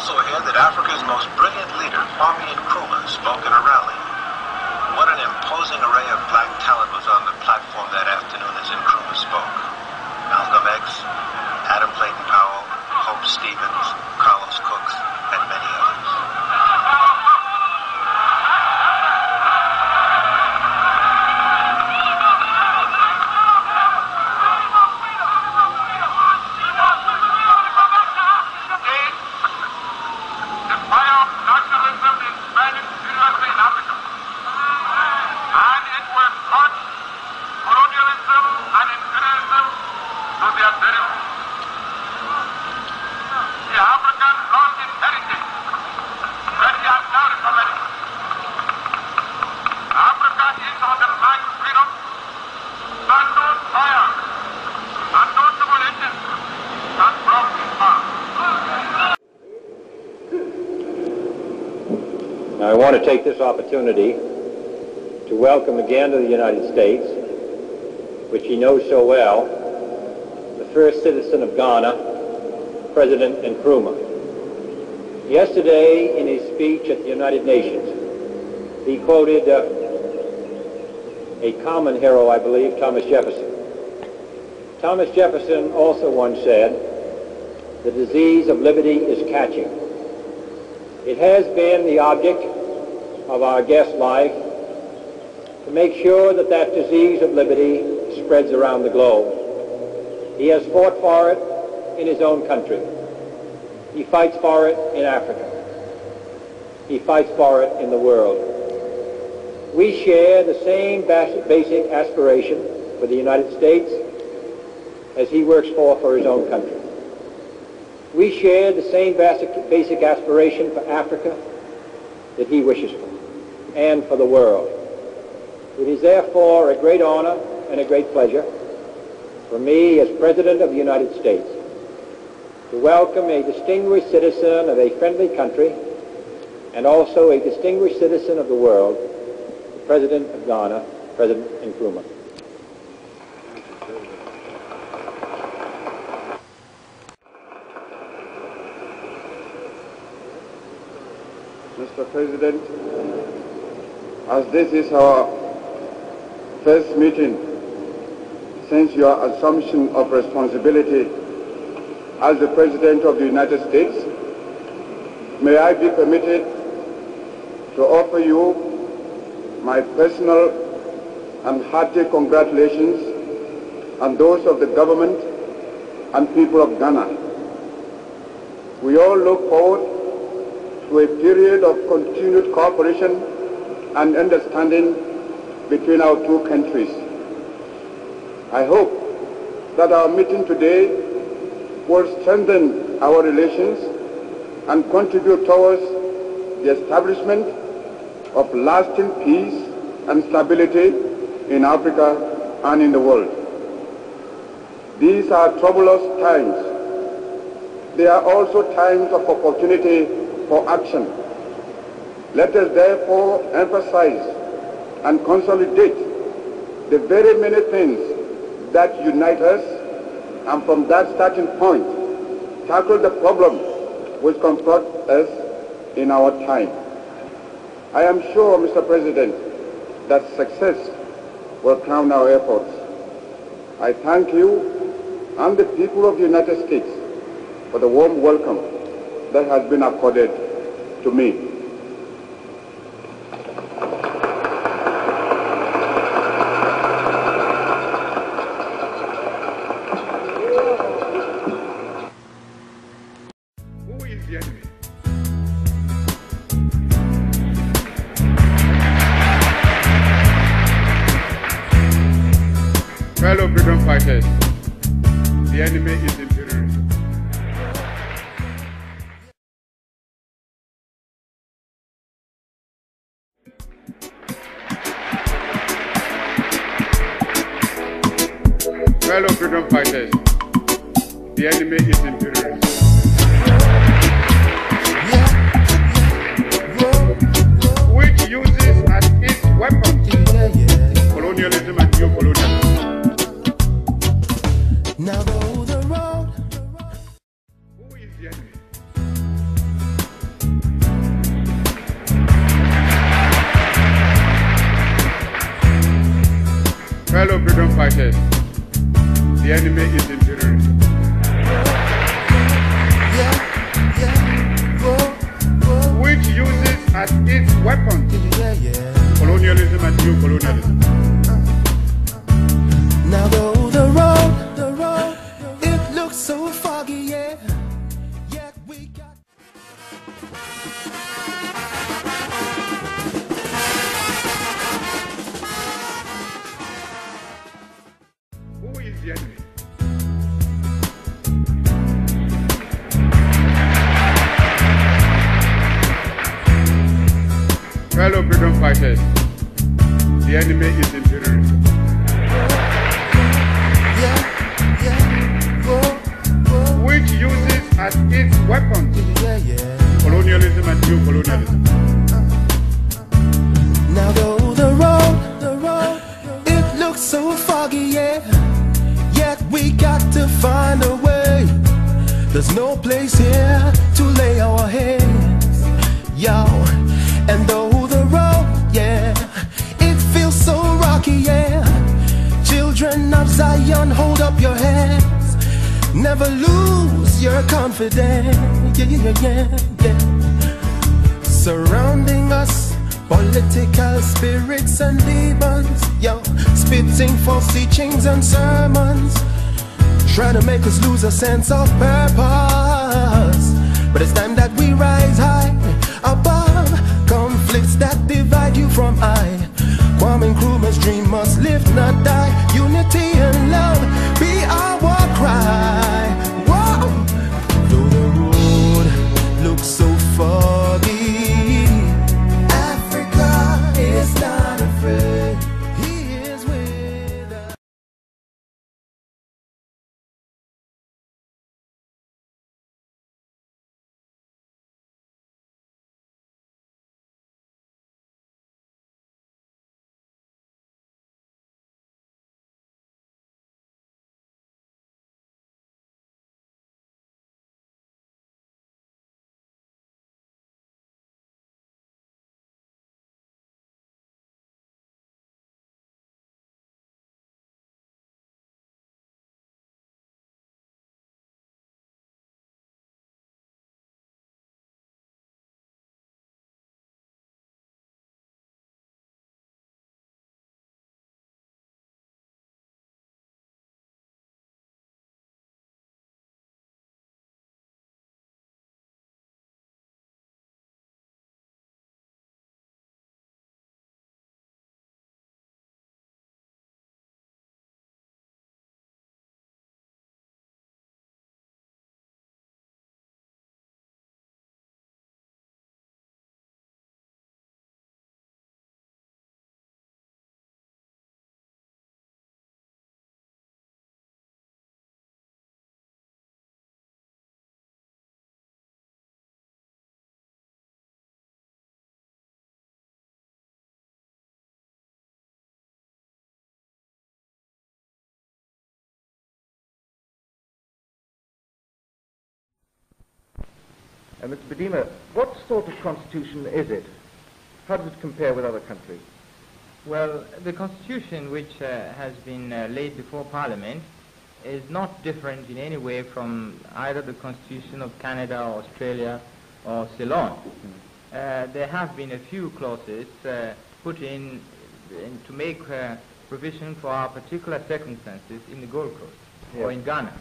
also hear that Africa's most brilliant leader, Kwame Nkrumah, spoke at a rally. What an imposing array of black talent was on the platform that afternoon as Nkrumah spoke. Malcolm X, Adam Clayton Powell, Hope Stevens, Carlos Cooks, and many others. I want to take this opportunity to welcome again to the United States, which he knows so well, the first citizen of Ghana, President Nkrumah. Yesterday, in his speech at the United Nations, he quoted a common hero, I believe, Thomas Jefferson. Thomas Jefferson also once said, "The disease of liberty is catching." It has been the object of our guest's life to make sure that that disease of liberty spreads around the globe. He has fought for it in his own country. He fights for it in Africa. He fights for it in the world. We share the same basic aspiration for the United States as he works for his own country. We share the same basic aspiration for Africa that he wishes for, and for the world. It is therefore a great honor and a great pleasure for me as President of the United States to welcome a distinguished citizen of a friendly country and also a distinguished citizen of the world, the President of Ghana, President Nkrumah. Mr. President, as this is our first meeting since your assumption of responsibility as the President of the United States, may I be permitted to offer you my personal and hearty congratulations and those of the government and people of Ghana. We all look forward to a period of continued cooperation and understanding between our two countries. I hope that our meeting today will strengthen our relations and contribute towards the establishment of lasting peace and stability in Africa and in the world. These are troublous times. They are also times of opportunity for action. Let us therefore emphasize and consolidate the very many things that unite us, and from that starting point, tackle the problems which confront us in our time. I am sure, Mr. President, that success will crown our efforts. I thank you and the people of the United States for the warm welcome that has been accorded to me. Who is the enemy? Fellow freedom fighters, the enemy is imperialism. Fellow freedom fighters, the enemy is imperialism. Which uses as its weapon colonialism and neocolonialism. Now go the road. Who is the enemy? Fellow freedom fighters, the enemy is imperialism. Which uses as its weapon colonialism and new colonialism. Now the road, it looks so foggy, yeah. Yet we got. Who is the enemy? Fellow freedom fighters, the enemy is imperialism. Which uses as its weapon colonialism and new colonialism. Now the road, it looks so foggy, yeah. Yet we got to find a way. There's no place here to lay our heads, yo. And though the road, yeah, it feels so rocky, yeah. Children of Zion, hold up your heads. Never lose your confidence, yeah. Surrounding us, political spirits and demons, yo. Spitting false teachings and sermons, trying to make us lose a sense of purpose. But it's time that we rise high above conflicts that divide you from I. Kwame Nkrumah's dream must live, not die. Unity and love be our war cry. Whoa! Though the road looks so foggy, Africa is not afraid. He is with us. Mr. Bedima, what sort of constitution is it? How does it compare with other countries? Well, the constitution which has been laid before Parliament is not different in any way from either the constitution of Canada, or Australia, or Ceylon. There have been a few clauses put in to make provision for our particular circumstances in the Gold Coast or in Ghana.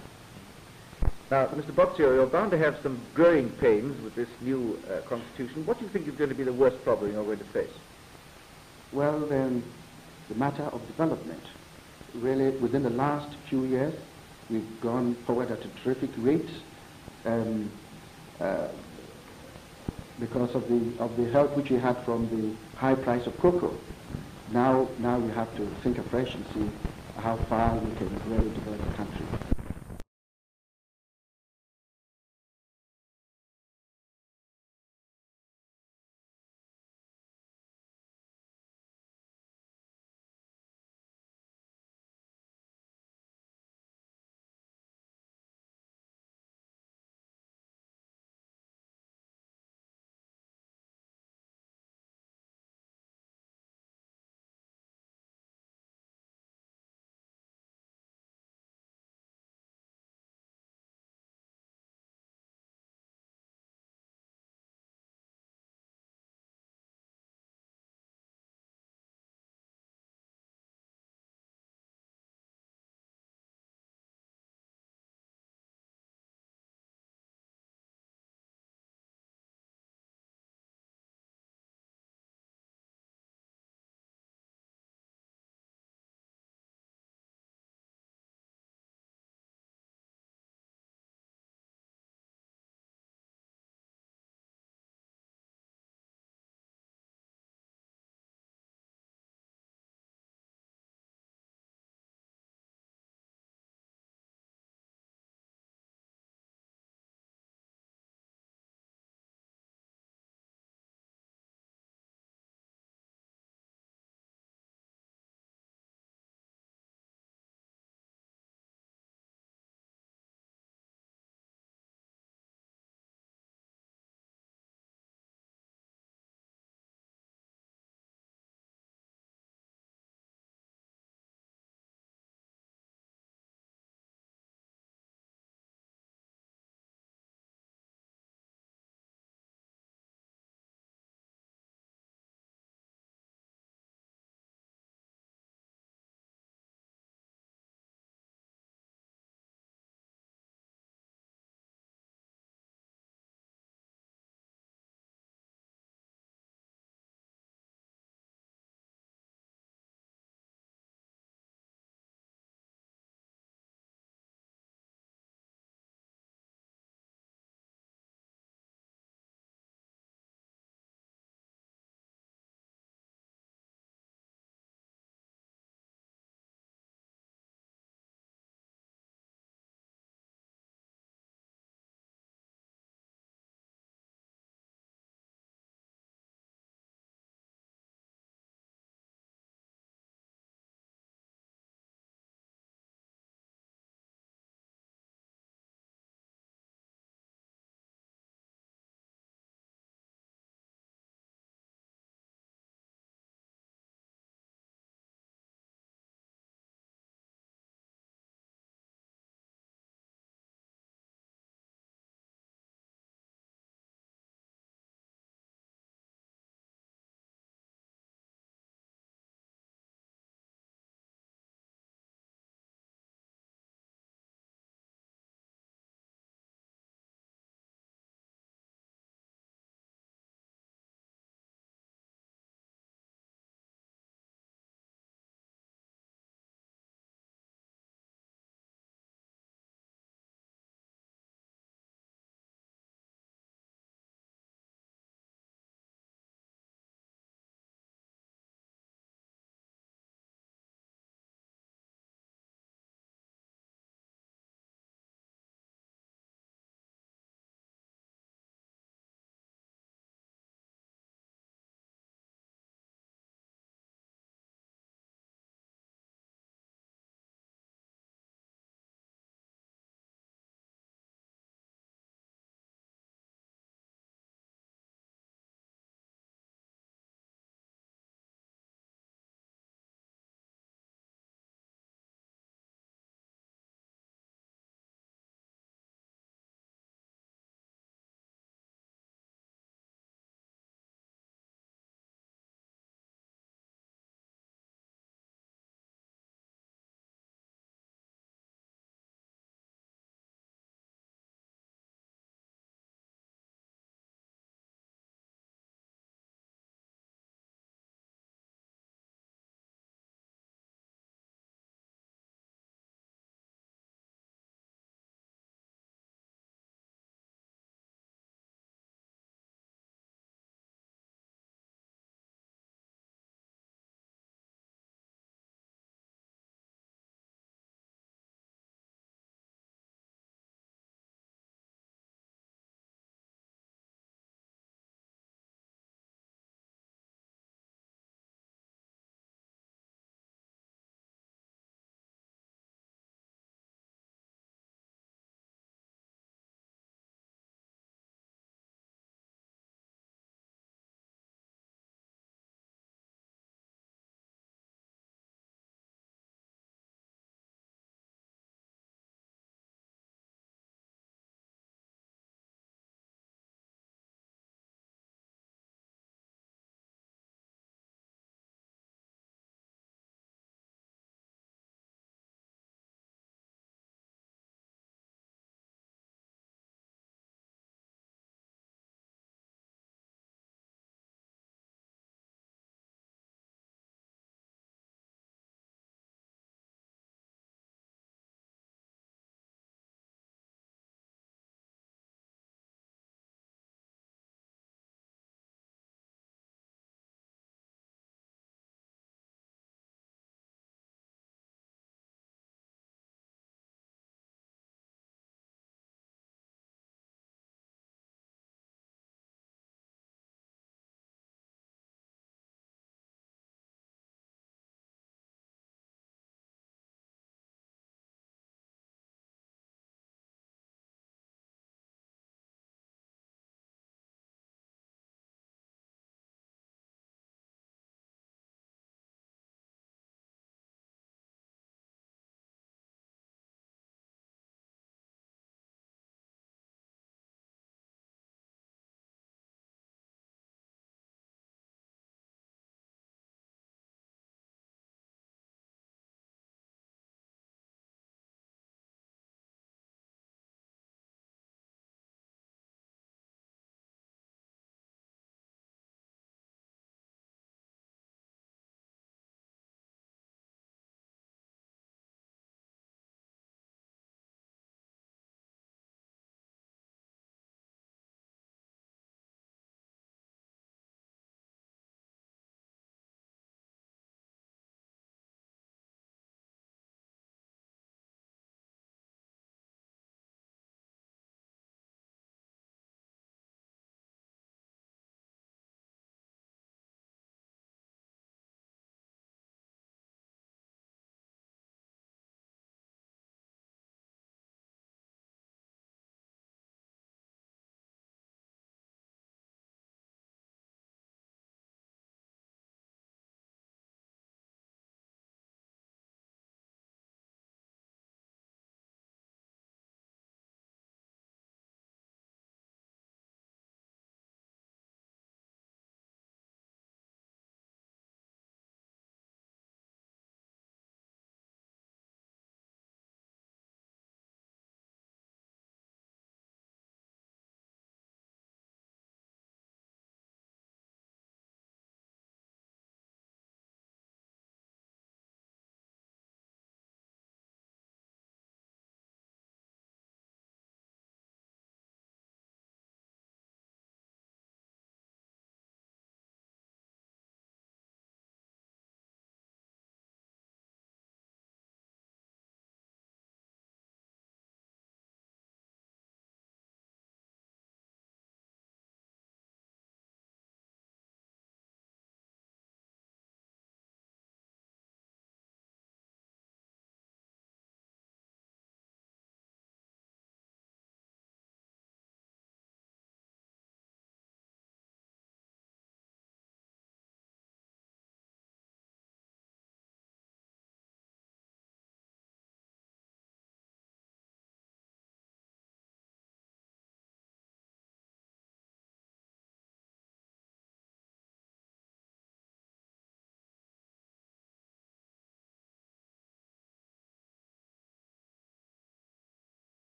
Now, Mr. Boxio, you're bound to have some growing pains with this new constitution. What do you think is going to be the worst problem you're going to face? Well, the matter of development. Really, within the last few years, we've gone forward at a terrific rate because of the help which we had from the high price of cocoa. Now we have to think afresh and see how far we can really develop the country.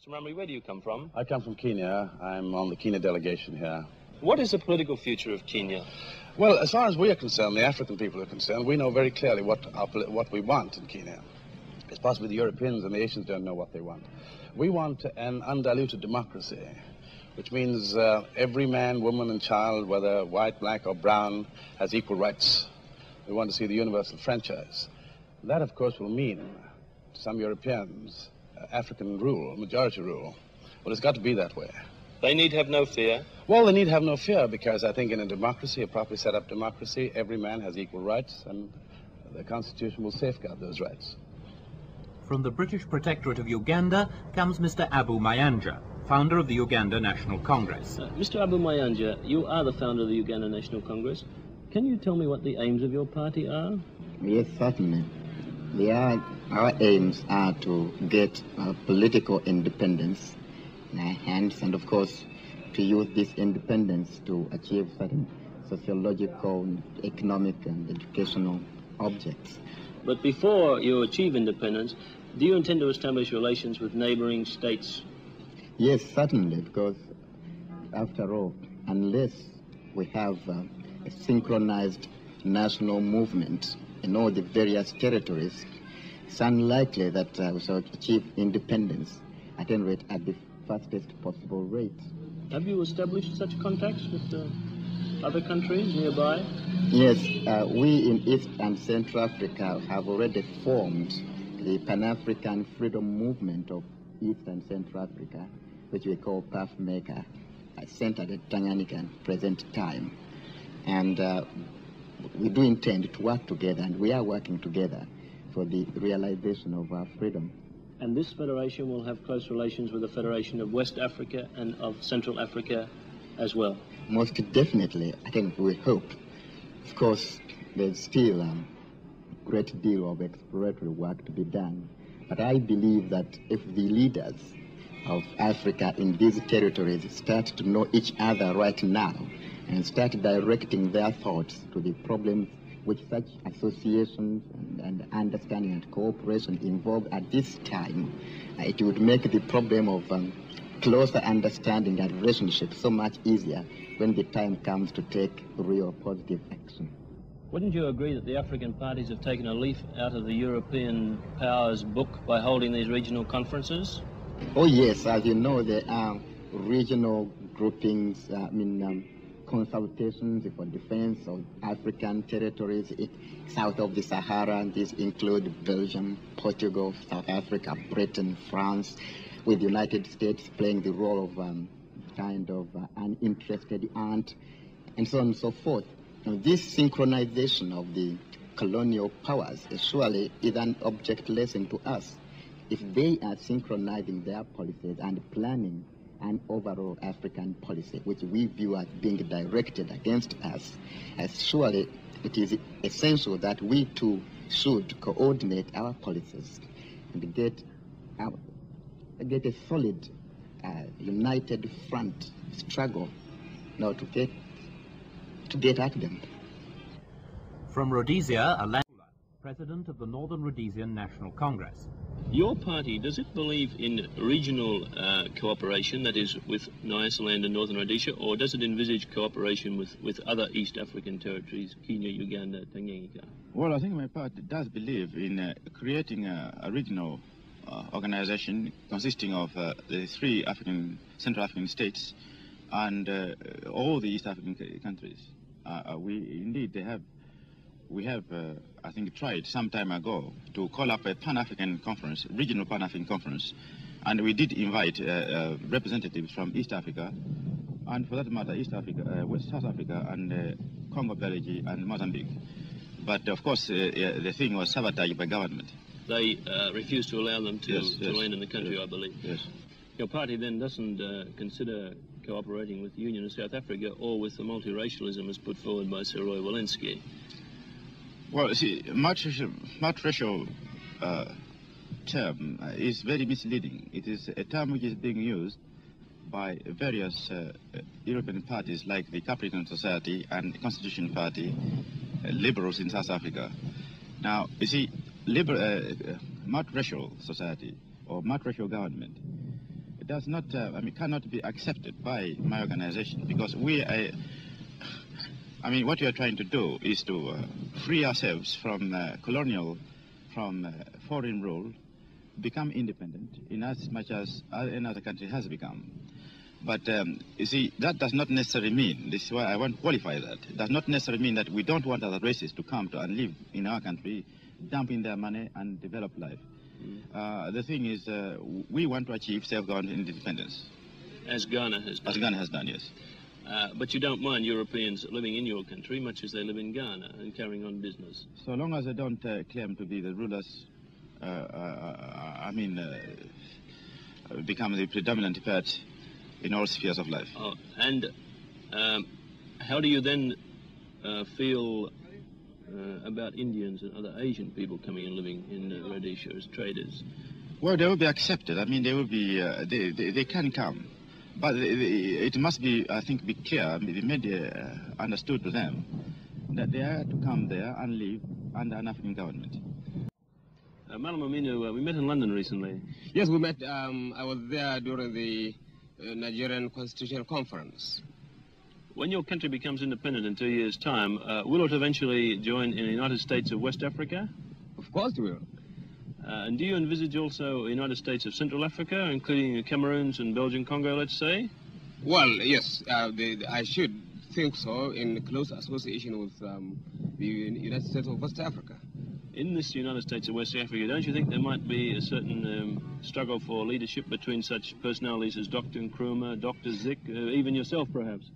Mr. Mramri, where do you come from? I come from Kenya. I'm on the Kenya delegation here. What is the political future of Kenya? Well, as far as we are concerned, the African people are concerned, we know very clearly what we want in Kenya. It's possibly the Europeans and the Asians don't know what they want. We want an undiluted democracy, which means every man, woman, and child, whether white, black, or brown, has equal rights. We want to see the universal franchise. That, of course, will mean to some Europeans African rule, majority rule. Well, it's got to be that way. They need have no fear? Well, they need have no fear, because I think in a democracy, a properly set up democracy, every man has equal rights, and the Constitution will safeguard those rights. From the British Protectorate of Uganda comes Mr. Abu Mayanja, founder of the Uganda National Congress. Mr. Abu Mayanja, you are the founder of the Uganda National Congress. Can you tell me what the aims of your party are? Yes, certainly. Our aims are to get political independence in our hands, and of course to use this independence to achieve certain sociological, economic and educational objects. But before you achieve independence, do you intend to establish relations with neighboring states? Yes, certainly, because after all, unless we have a synchronized national movement in all the various territories, it's unlikely that we shall achieve independence, at any rate, at the fastest possible rate. Have you established such contacts with other countries nearby? Yes, we in East and Central Africa have already formed the Pan-African Freedom Movement of East and Central Africa, which we call PAFMECA, centered at Tanganyika at present time. And we do intend to work together, and we are working together for the realization of our freedom. And this federation will have close relations with the Federation of West Africa and of Central Africa as well? Most definitely, I think we hope. Of course, there's still a great deal of exploratory work to be done, but I believe that if the leaders of Africa in these territories start to know each other right now and start directing their thoughts to the problems which such associations and understanding and cooperation involve at this time, it would make the problem of closer understanding and relationship so much easier when the time comes to take real positive action. Wouldn't you agree that the African parties have taken a leaf out of the European powers' book by holding these regional conferences? Oh yes, as you know, there are regional groupings, consultations for defense of African territories south of the Sahara. These include Belgium, Portugal, South Africa, Britain, France, with the United States playing the role of kind of an interested aunt, and so on and so forth. Now, this synchronization of the colonial powers surely is an object lesson to us. If they are synchronizing their policies and planning an overall African policy, which we view as being directed against us, as surely it is essential that we too should coordinate our policies and get a solid, united front struggle now to get at them. From Rhodesia, a president of the Northern Rhodesian National Congress. Your party, does it believe in regional cooperation, that is with Nyasaland and Northern Rhodesia, or does it envisage cooperation with other East African territories, Kenya, Uganda, Tanganyika? Well, I think my party does believe in creating a regional organization consisting of the three Central African states and all the East African countries. We have, I think, tried some time ago to call up a Pan-African conference, regional Pan-African conference, and we did invite representatives from East Africa, and for that matter, East Africa, West South Africa, and Congo, Belgium, and Mozambique. But of course, the thing was sabotaged by government. They refused to allow them to land in the country, yes, I believe. Yes. Your party then doesn't consider cooperating with the Union of South Africa or with the multiracialism as put forward by Sir Roy Walensky? Well, see, multiracial term is very misleading. It is a term which is being used by various European parties like the Capricorn Society and the Constitution Party, liberals in South Africa. Now, you see, multiracial society or multiracial government does not, cannot be accepted by my organization, because what we are trying to do is to free ourselves from foreign rule, become independent in as much as another country has become. But you see, that does not necessarily mean, this is why I want to qualify that, it does not necessarily mean that we don't want other races to come to and live in our country, dump in their money and develop life. The thing is, we want to achieve self-government independence. As Ghana has done. As Ghana has done, yes. But you don't mind Europeans living in your country much as they live in Ghana and carrying on business? So long as they don't claim to be the rulers, become the predominant part in all spheres of life. Oh, and how do you then feel about Indians and other Asian people coming and living in Rhodesia as traders? Well, they will be accepted. I mean, they will be, they can come. But it must be, I think, be clear, be made understood to them that they are to come there and live under an African government. Malam Aminu, we met in London recently. Yes, we met. I was there during the Nigerian Constitutional Conference. When your country becomes independent in 2 years' time, will it eventually join in the United States of West Africa? Of course it will. And do you envisage also the United States of Central Africa, including Cameroons and Belgian Congo, let's say? Well, yes, I should think so, in close association with the United States of West Africa. In this United States of West Africa, don't you think there might be a certain struggle for leadership between such personalities as Dr. Nkrumah, Dr. Zik, even yourself, perhaps?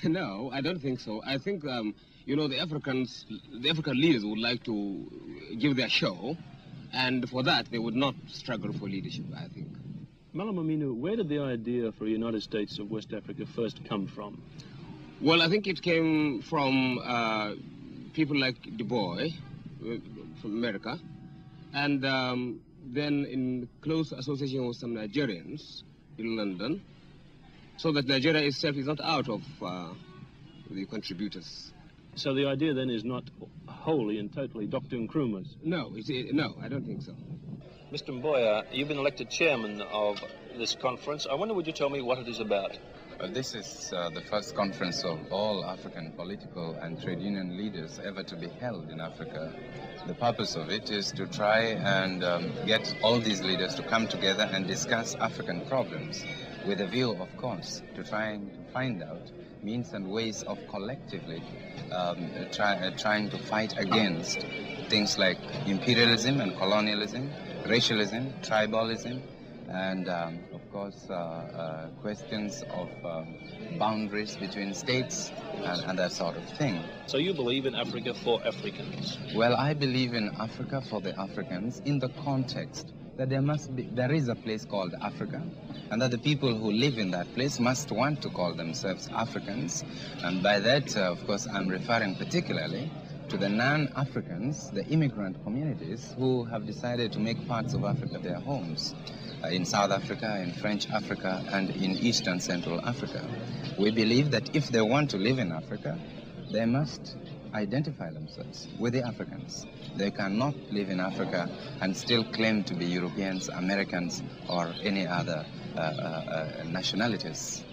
No, I don't think so. I think, the African leaders would like to give their show, and for that, they would not struggle for leadership, I think. Malam Aminu, where did the idea for a United States of West Africa first come from? Well, I think it came from people like Du Bois, from America, and then in close association with some Nigerians in London, so that Nigeria itself is not out of the contributors. So the idea then is not wholly and totally Dr. Nkrumah's? No, no, I don't think so. Mr. Mboya, you've been elected chairman of this conference. I wonder, would you tell me what it is about? This is the first conference of all African political and trade union leaders ever to be held in Africa. The purpose of it is to try and get all these leaders to come together and discuss African problems with a view, of course, to trying to find out means and ways of collectively trying to fight against things like imperialism and colonialism, racialism, tribalism, and of course questions of boundaries between states and that sort of thing. So you believe in Africa for Africans? Well, I believe in Africa for the Africans in the context that there is a place called Africa, and that the people who live in that place must want to call themselves Africans. And by that, of course, I'm referring particularly to the non-Africans, the immigrant communities who have decided to make parts of Africa their homes, in South Africa, in French Africa, and in Eastern Central Africa. We believe that if they want to live in Africa, they must identify themselves with the Africans. They cannot live in Africa and still claim to be Europeans, Americans, or any other nationalities.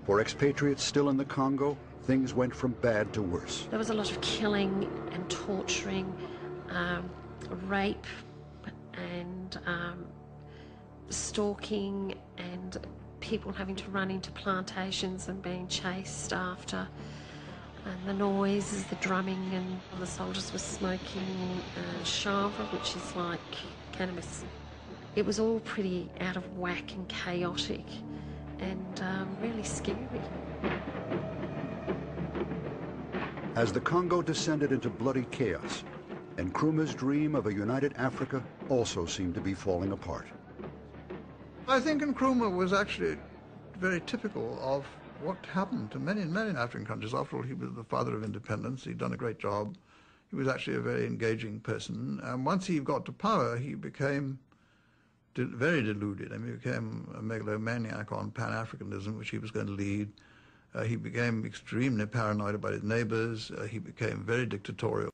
For expatriates still in the Congo, things went from bad to worse. There was a lot of killing and torturing, rape and stalking, and people having to run into plantations and being chased after, and the noises, the drumming, and the soldiers were smoking chanvre, which is like cannabis. It was all pretty out of whack and chaotic and really scary. As the Congo descended into bloody chaos, Nkrumah's dream of a united Africa also seemed to be falling apart. I think Nkrumah was actually very typical of what happened to many African countries. After all, he was the father of independence. He'd done a great job. He was actually a very engaging person. And once he got to power, he became very deluded. I mean, he became a megalomaniac on Pan-Africanism, which he was going to lead. He became extremely paranoid about his neighbors. He became very dictatorial.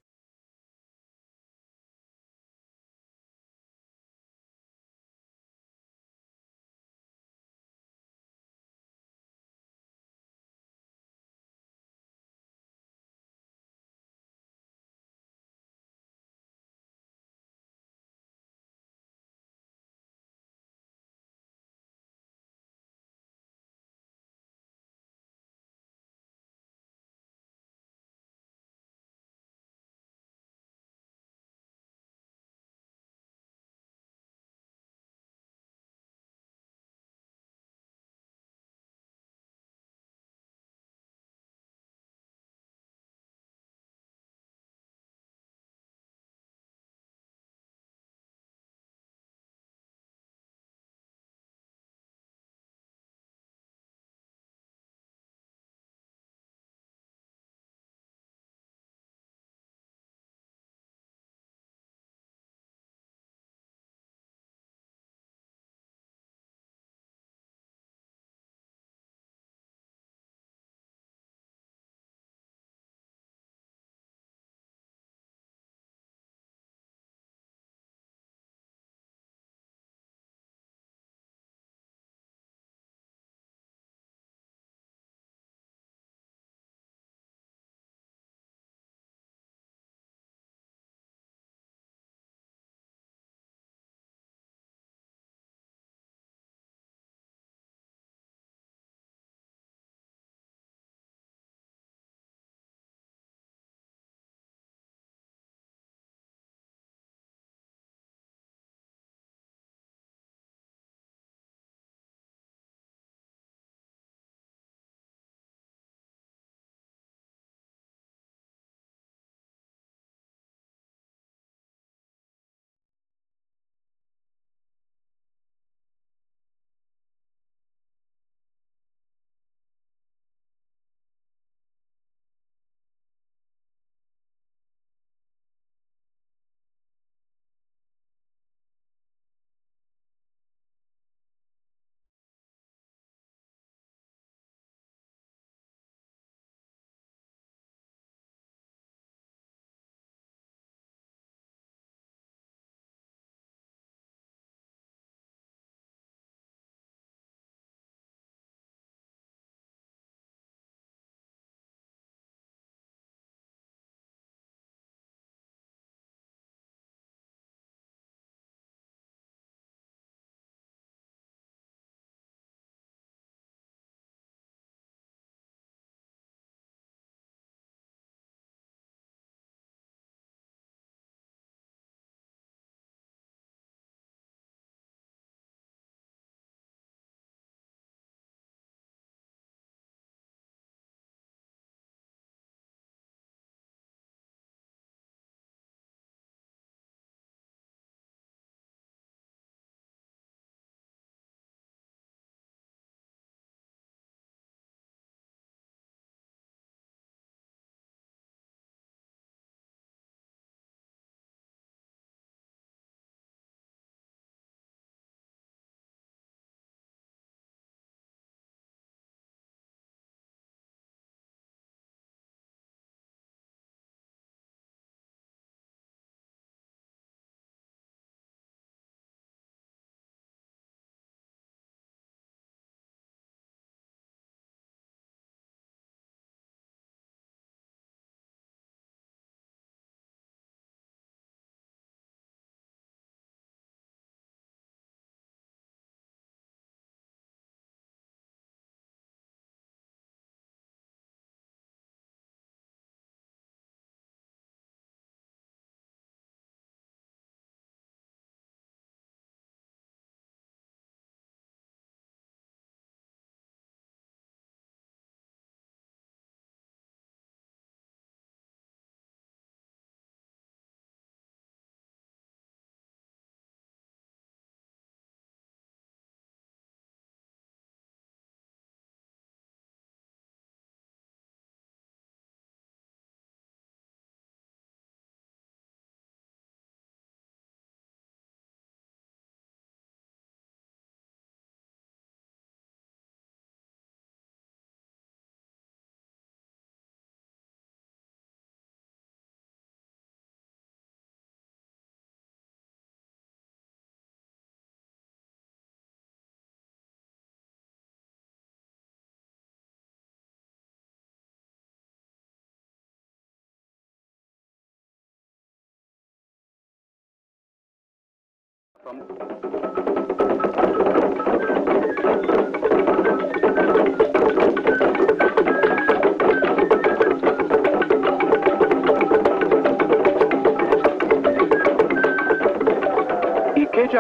Ikeja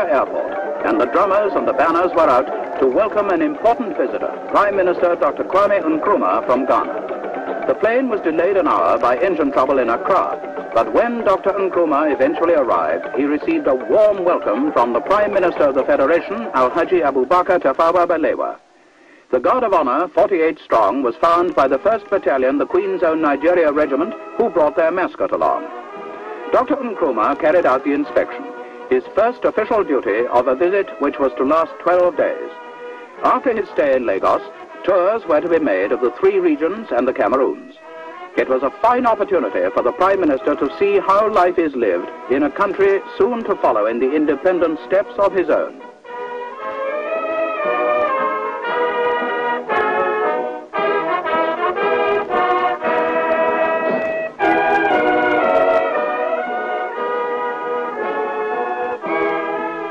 Airport, and the drummers and the banners were out to welcome an important visitor, Prime Minister Dr. Kwame Nkrumah from Ghana. The plane was delayed an hour by engine trouble in Accra, but when Dr. Nkrumah eventually arrived, he received a warm welcome from the Prime Minister of the Federation, Alhaji Abubakar Tafawa Balewa. The Guard of Honor, 48 strong, was found by the 1st Battalion, the Queen's Own Nigeria Regiment, who brought their mascot along. Dr. Nkrumah carried out the inspection, his first official duty of a visit which was to last 12 days. After his stay in Lagos, tours were to be made of the 3 regions and the Cameroons. It was a fine opportunity for the Prime Minister to see how life is lived in a country soon to follow in the independent steps of his own.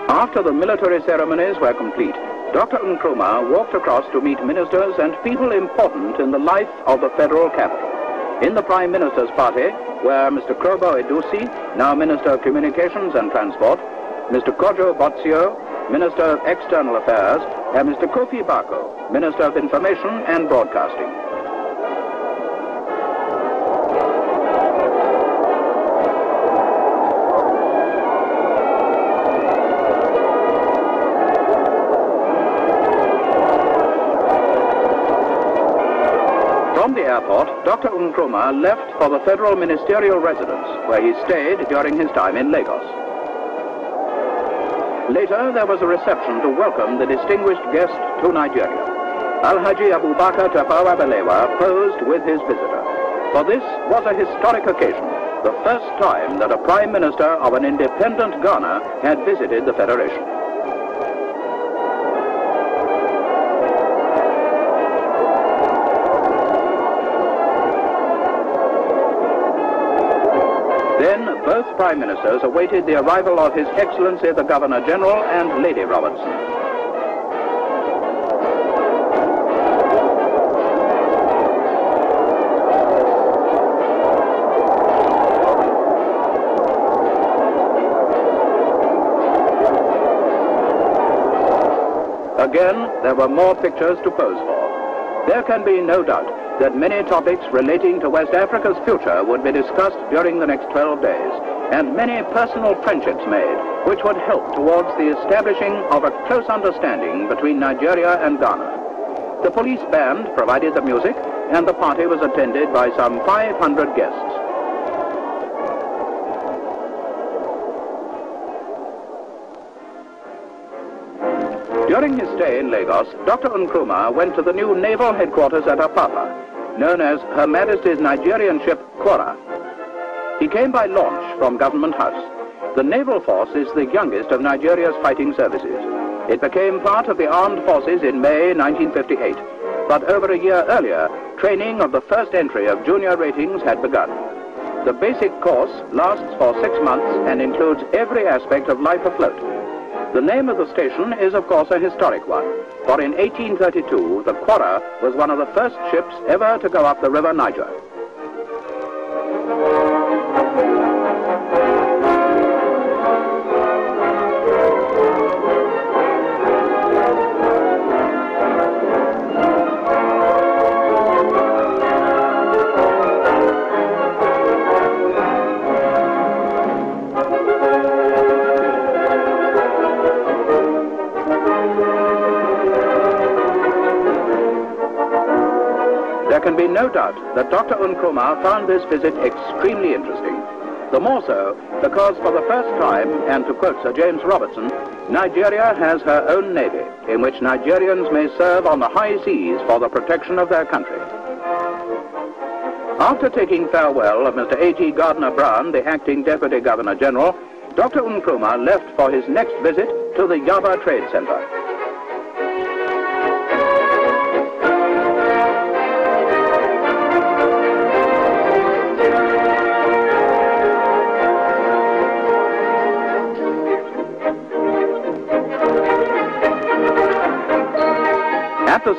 After the military ceremonies were complete, Dr. Nkrumah walked across to meet ministers and people important in the life of the federal capital. In the Prime Minister's party were Mr. Krobo Edusi, now Minister of Communications and Transport, Mr. Kojo Botsio, Minister of External Affairs, and Mr. Kofi Bako, Minister of Information and Broadcasting. From the airport, Dr. Nkrumah left for the federal ministerial residence, where he stayed during his time in Lagos. Later, there was a reception to welcome the distinguished guest to Nigeria. Alhaji Abubakar Tafawa Balewa posed with his visitor. For this was a historic occasion, the first time that a Prime Minister of an independent Ghana had visited the Federation. Then both Prime Ministers awaited the arrival of His Excellency the Governor-General and Lady Robertson. Again, there were more pictures to pose for. There can be no doubt that many topics relating to West Africa's future would be discussed during the next 12 days, and many personal friendships made, which would help towards the establishing of a close understanding between Nigeria and Ghana. The police band provided the music, and the party was attended by some 500 guests. During his stay in Lagos, Dr. Nkrumah went to the new naval headquarters at Apapa, known as Her Majesty's Nigerian ship Kwara. He came by launch from Government House. The naval force is the youngest of Nigeria's fighting services. It became part of the armed forces in May 1958, but over a year earlier, training of the first entry of junior ratings had begun. The basic course lasts for 6 months and includes every aspect of life afloat. The name of the station is, of course, a historic one, for in 1832, the Kwara was one of the first ships ever to go up the River Niger. There can be no doubt that Dr. Nkrumah found this visit extremely interesting. The more so because for the first time, and to quote Sir James Robertson, Nigeria has her own navy, in which Nigerians may serve on the high seas for the protection of their country. After taking farewell of Mr. A.T. Gardner-Brown, the acting Deputy Governor-General, Dr. Nkrumah left for his next visit to the Yaba Trade Center.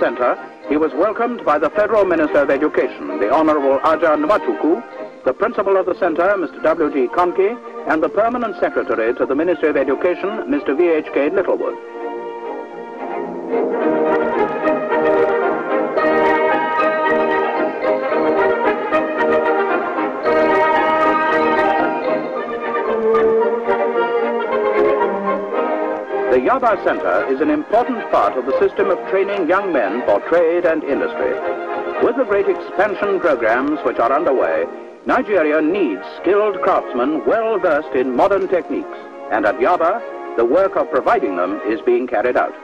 center, he was welcomed by the Federal Minister of Education, the Honorable Aja Nwatuku, the principal of the center, Mr. W.G. Konke, and the permanent secretary to the Ministry of Education, Mr. V.H.K. Littlewood. The Yaba Center is an important part of the system of training young men for trade and industry. With the great expansion programs which are underway, Nigeria needs skilled craftsmen well versed in modern techniques, and at Yaba, the work of providing them is being carried out.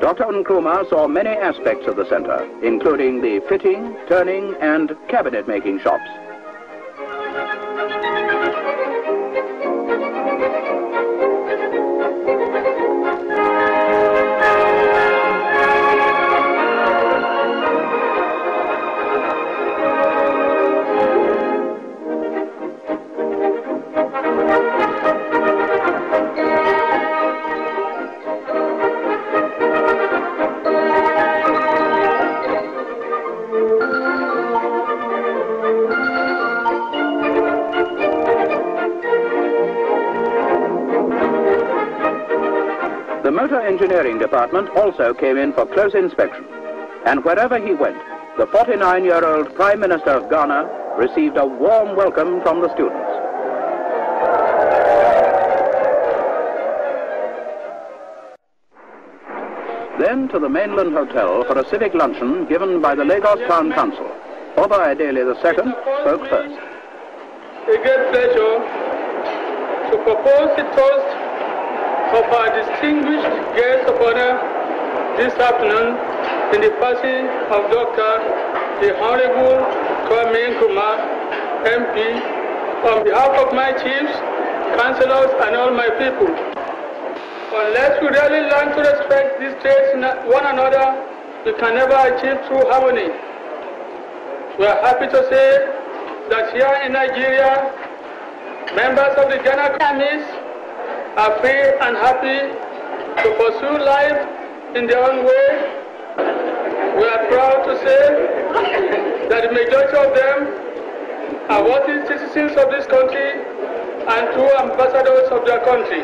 Dr. Nkrumah saw many aspects of the center, including the fitting, turning, and cabinet-making shops. The motor engineering department also came in for close inspection, and wherever he went, the 49-year-old Prime Minister of Ghana received a warm welcome from the students. Then to the Mainland Hotel for a civic luncheon given by the Lagos Town Council. Oba Adele II spoke first. A great pleasure to propose the toast of our distinguished guest of honor this afternoon in the person of Dr. the Honorable Kwame Nkrumah, MP, on behalf of my chiefs, councillors, and all my people. Unless we really learn to respect these traits in one another, we can never achieve true harmony. We are happy to say that here in Nigeria, members of the Ghana armies are free and happy to pursue life in their own way. We are proud to say that the majority of them are worthy citizens of this country and true ambassadors of their country.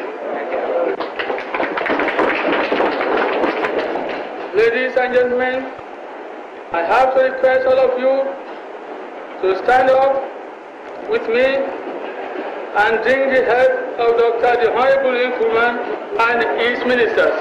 Ladies and gentlemen, I have to request all of you to stand up with me and drink the health of Dr. the Honorable Nkrumah and his ministers.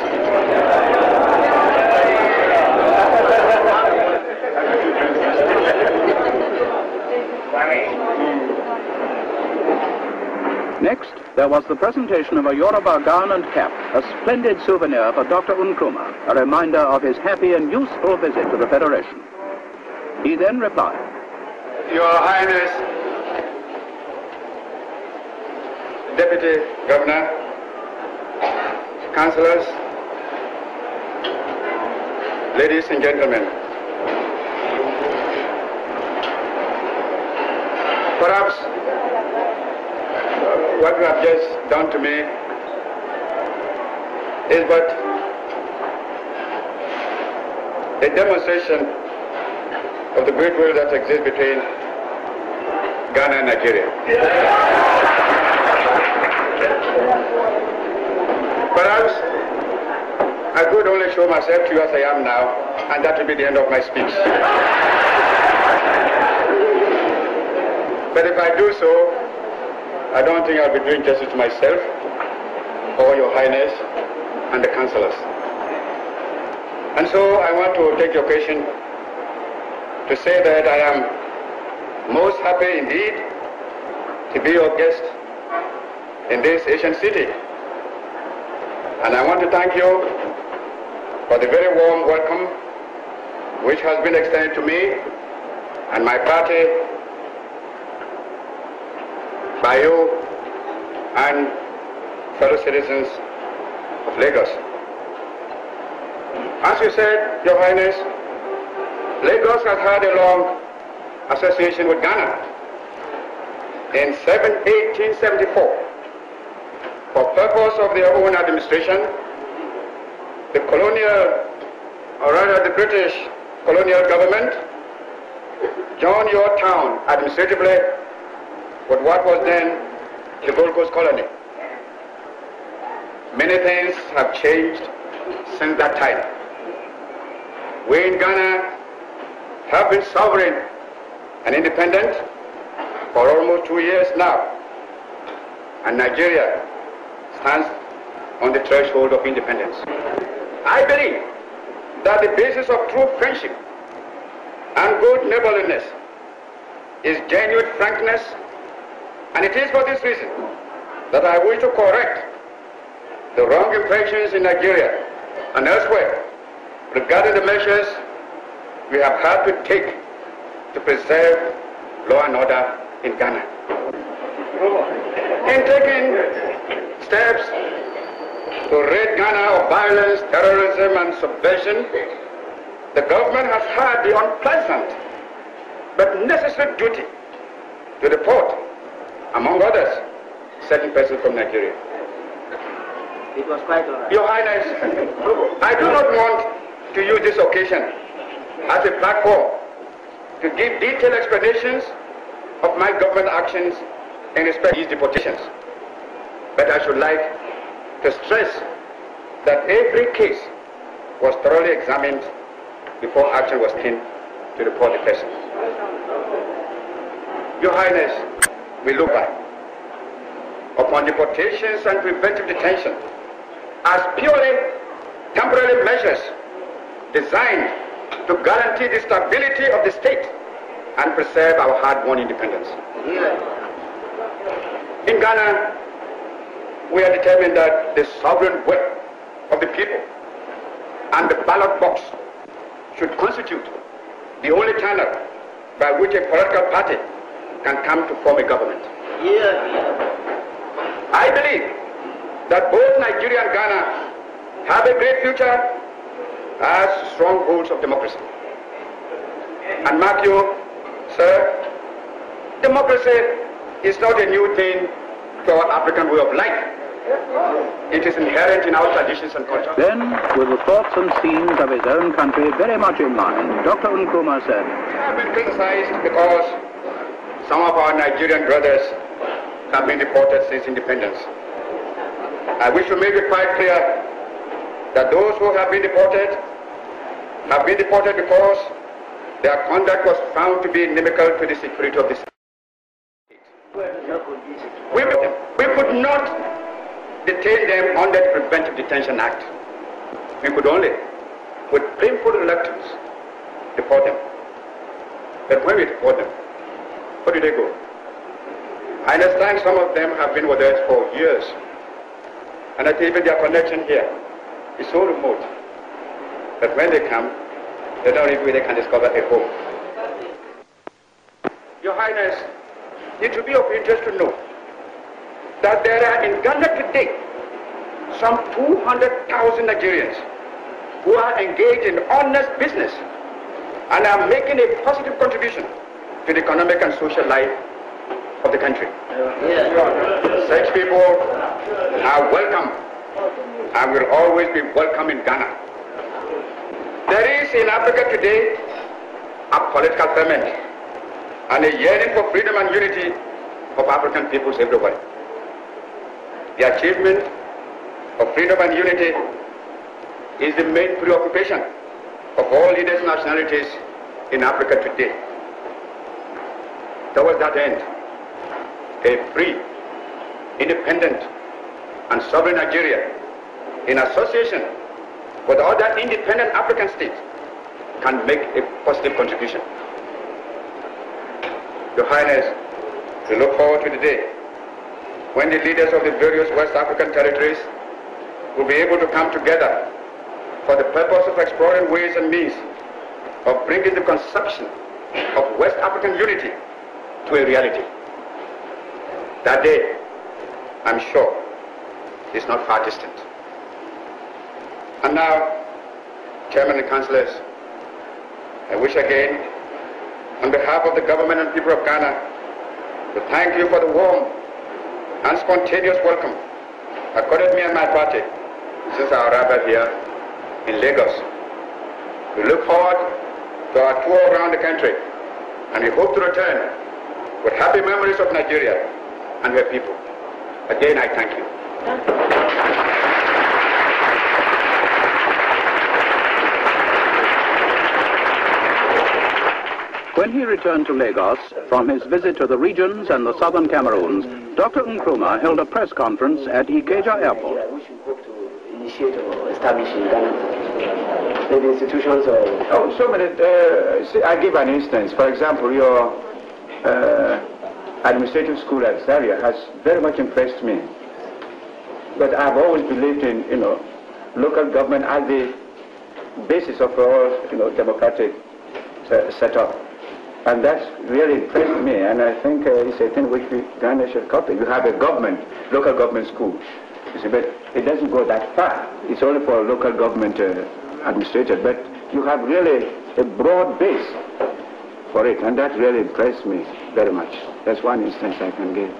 Next, there was the presentation of a Yoruba gown and cap, a splendid souvenir for Dr. Nkrumah, a reminder of his happy and useful visit to the Federation. He then replied, Your Highness, Deputy Governor, Councillors, ladies and gentlemen, perhaps what you have just done to me is but a demonstration of the goodwill that exists between Ghana and Nigeria. Perhaps I could only show myself to you as I am now, and that will be the end of my speech. But if I do so, I don't think I'll be doing justice to myself or Your Highness and the councillors. And so I want to take the occasion to say that I am most happy indeed to be your guest in this Asian city. And I want to thank you for the very warm welcome which has been extended to me and my party by you and fellow citizens of Lagos. As you said, Your Highness, Lagos has had a long association with Ghana. In 1874, for purpose of their own administration, the colonial or rather the British colonial government, joined your town administratively with what was then the Gold Coast colony. Many things have changed since that time. We in Ghana have been sovereign and independent for almost 2 years now, and Nigeria stands on the threshold of independence. I believe that the basis of true friendship and good neighborliness is genuine frankness, and it is for this reason that I wish to correct the wrong impressions in Nigeria and elsewhere regarding the measures we have had to take to preserve law and order in Ghana. In taking steps to rid Ghana of violence, terrorism, and subversion, the government has had the unpleasant but necessary duty to deport, among others, certain persons from Nigeria. It was quite all right. Your Highness, I do not want to use this occasion as a platform to give detailed explanations of my government actions in respect to these deportations. But I should like to stress that every case was thoroughly examined before action was taken to deport the person. Your Highness, we look back upon deportations and preventive detention as purely temporary measures designed to guarantee the stability of the state and preserve our hard-won independence. In Ghana, we are determined that the sovereign will of the people and the ballot box should constitute the only channel by which a political party can come to form a government. I believe that both Nigeria and Ghana have a great future as strongholds of democracy. And mark you, sir, democracy is not a new thing to our African way of life. It is inherent in our traditions and culture. Then, with the thoughts and scenes of his own country very much in mind, Dr. Nkrumah said, I have been criticized because some of our Nigerian brothers have been deported since independence. I wish to make it quite clear that those who have been deported because their conduct was found to be inimical to the security of the state. We could not detain them under the Preventive Detention Act. We could only, with painful reluctance, deport them. But when we deport them, where do they go? I understand some of them have been with us for years, and that even their connection here is so remote that when they come, they don't even they can discover a home. Your Highness, it will be of interest to know that there are in Ghana today some 200,000 Nigerians who are engaged in honest business and are making a positive contribution to the economic and social life of the country. Such people are welcome and will always be welcome in Ghana. There is in Africa today a political ferment and a yearning for freedom and unity of African peoples everywhere. The achievement of freedom and unity is the main preoccupation of all leaders and nationalities in Africa today. Towards that end, a free, independent, and sovereign Nigeria, in association with other independent African states, can make a positive contribution. Your Highness, we look forward to the day when the leaders of the various West African territories will be able to come together for the purpose of exploring ways and means of bringing the conception of West African unity to a reality. That day, I'm sure, is not far distant. And now, Chairman and Councillors, I wish again, on behalf of the government and people of Ghana, to thank you for the warm and spontaneous welcome accorded me and my party since our arrival here in Lagos. We look forward to our tour around the country, and we hope to return with happy memories of Nigeria and her people. Again, I thank you. When he returned to Lagos from his visit to the regions and the southern Cameroons, Dr. Nkrumah held a press conference at Ikeja Airport. Which we hope to initiate or establish in Ghana. Maybe institutions or... Oh, so many. See, I give an instance. For example, your administrative school at Zaria has very much impressed me. But I've always believed in, local government as the basis of all, democratic setup. And that's really impressed me, and I think it's a thing which Ghana should copy. You have a government, local government school, you see, but it doesn't go that far. It's only for local government administrators, but you have really a broad base for it, and that really impressed me very much. That's one instance I can give.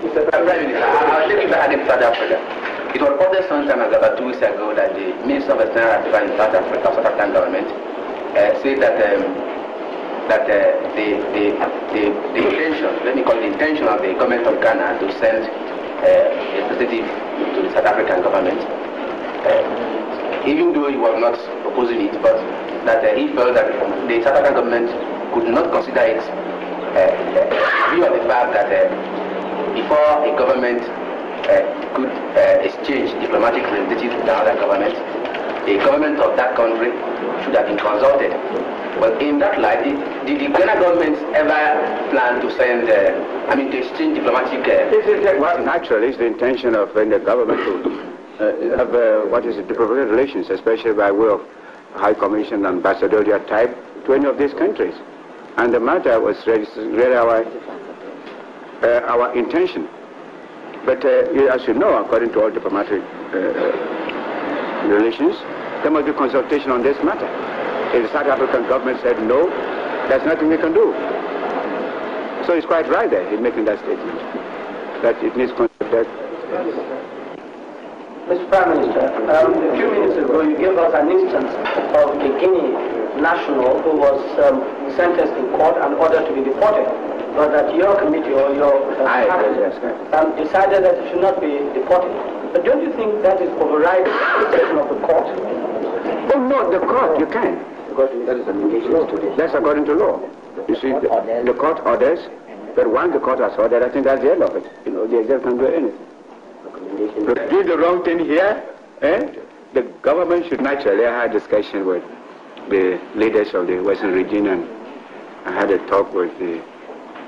Mr. Prime Minister, I'll take you back in South Africa. It was reported some time ago, about 2 weeks ago, that the Minister of External Affairs in South African government, said that the intention, let me call it the intention of the government of Ghana to send a representative to the South African government, even though he was not opposing it, but that he felt that the South African government could not consider it view of the fact that before a government could exchange diplomatic representatives with another government, the government of that country should have been consulted. But in that light, did the Ghana government ever plan to send, to exchange diplomatic... Well, naturally, it's the intention of the government to have, diplomatic relations, especially by way of High Commission ambassadorial type to any of these countries. And the matter was really our intention. But as you know, according to all diplomatic relations, there must be consultation on this matter. If the South African government said no, there's nothing we can do. So it's quite right there in making that statement, that it needs consultation. Mr. Prime Minister, a few minutes ago you gave us an instance of a Guinea national who was sentenced in court and ordered to be deported, but that your committee or your decided that it should not be deported. But don't you think that is overriding the decision of the court? Oh no, the court, you can. That's according to law. You see, the court orders, but once the court has ordered, I think that's the end of it. The executive can do anything. But do the wrong thing here, the government should naturally have a discussion with the leaders of the Western region, and I had a talk with the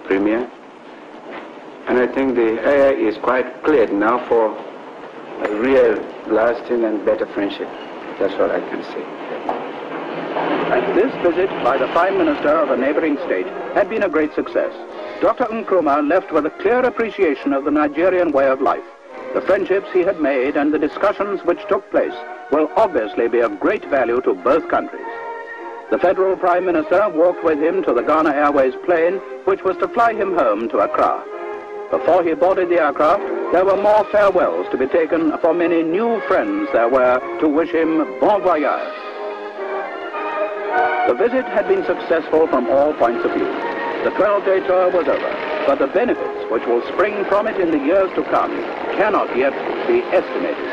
Premier. And I think the area is quite cleared now for a real, lasting and better friendship. That's all I can say. This visit by the Prime Minister of a neighboring state had been a great success. Dr. Nkrumah left with a clear appreciation of the Nigerian way of life. The friendships he had made and the discussions which took place will obviously be of great value to both countries. The Federal Prime Minister walked with him to the Ghana Airways plane, which was to fly him home to Accra. Before he boarded the aircraft, there were more farewells to be taken for many new friends there were to wish him bon voyage. The visit had been successful from all points of view. The 12-day tour was over, but the benefits which will spring from it in the years to come cannot yet be estimated.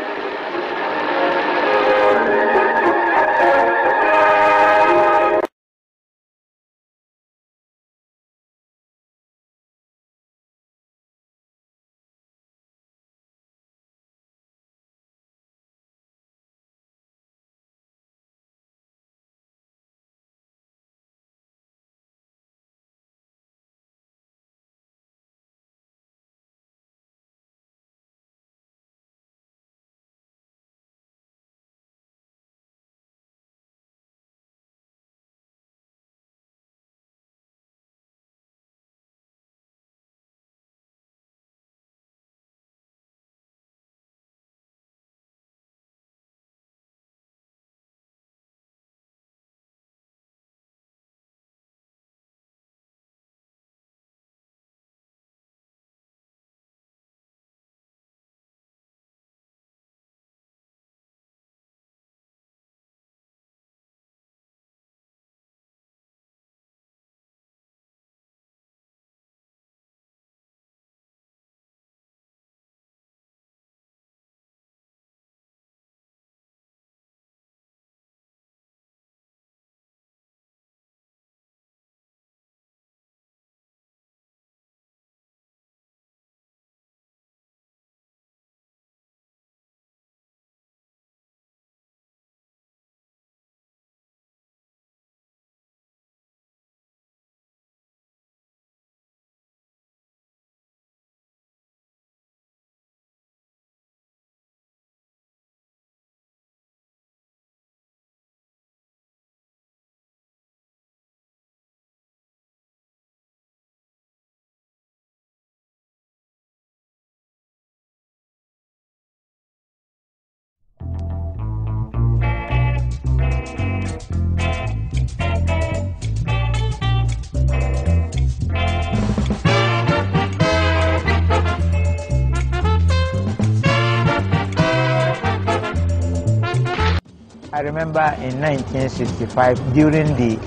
remember in 1965, during the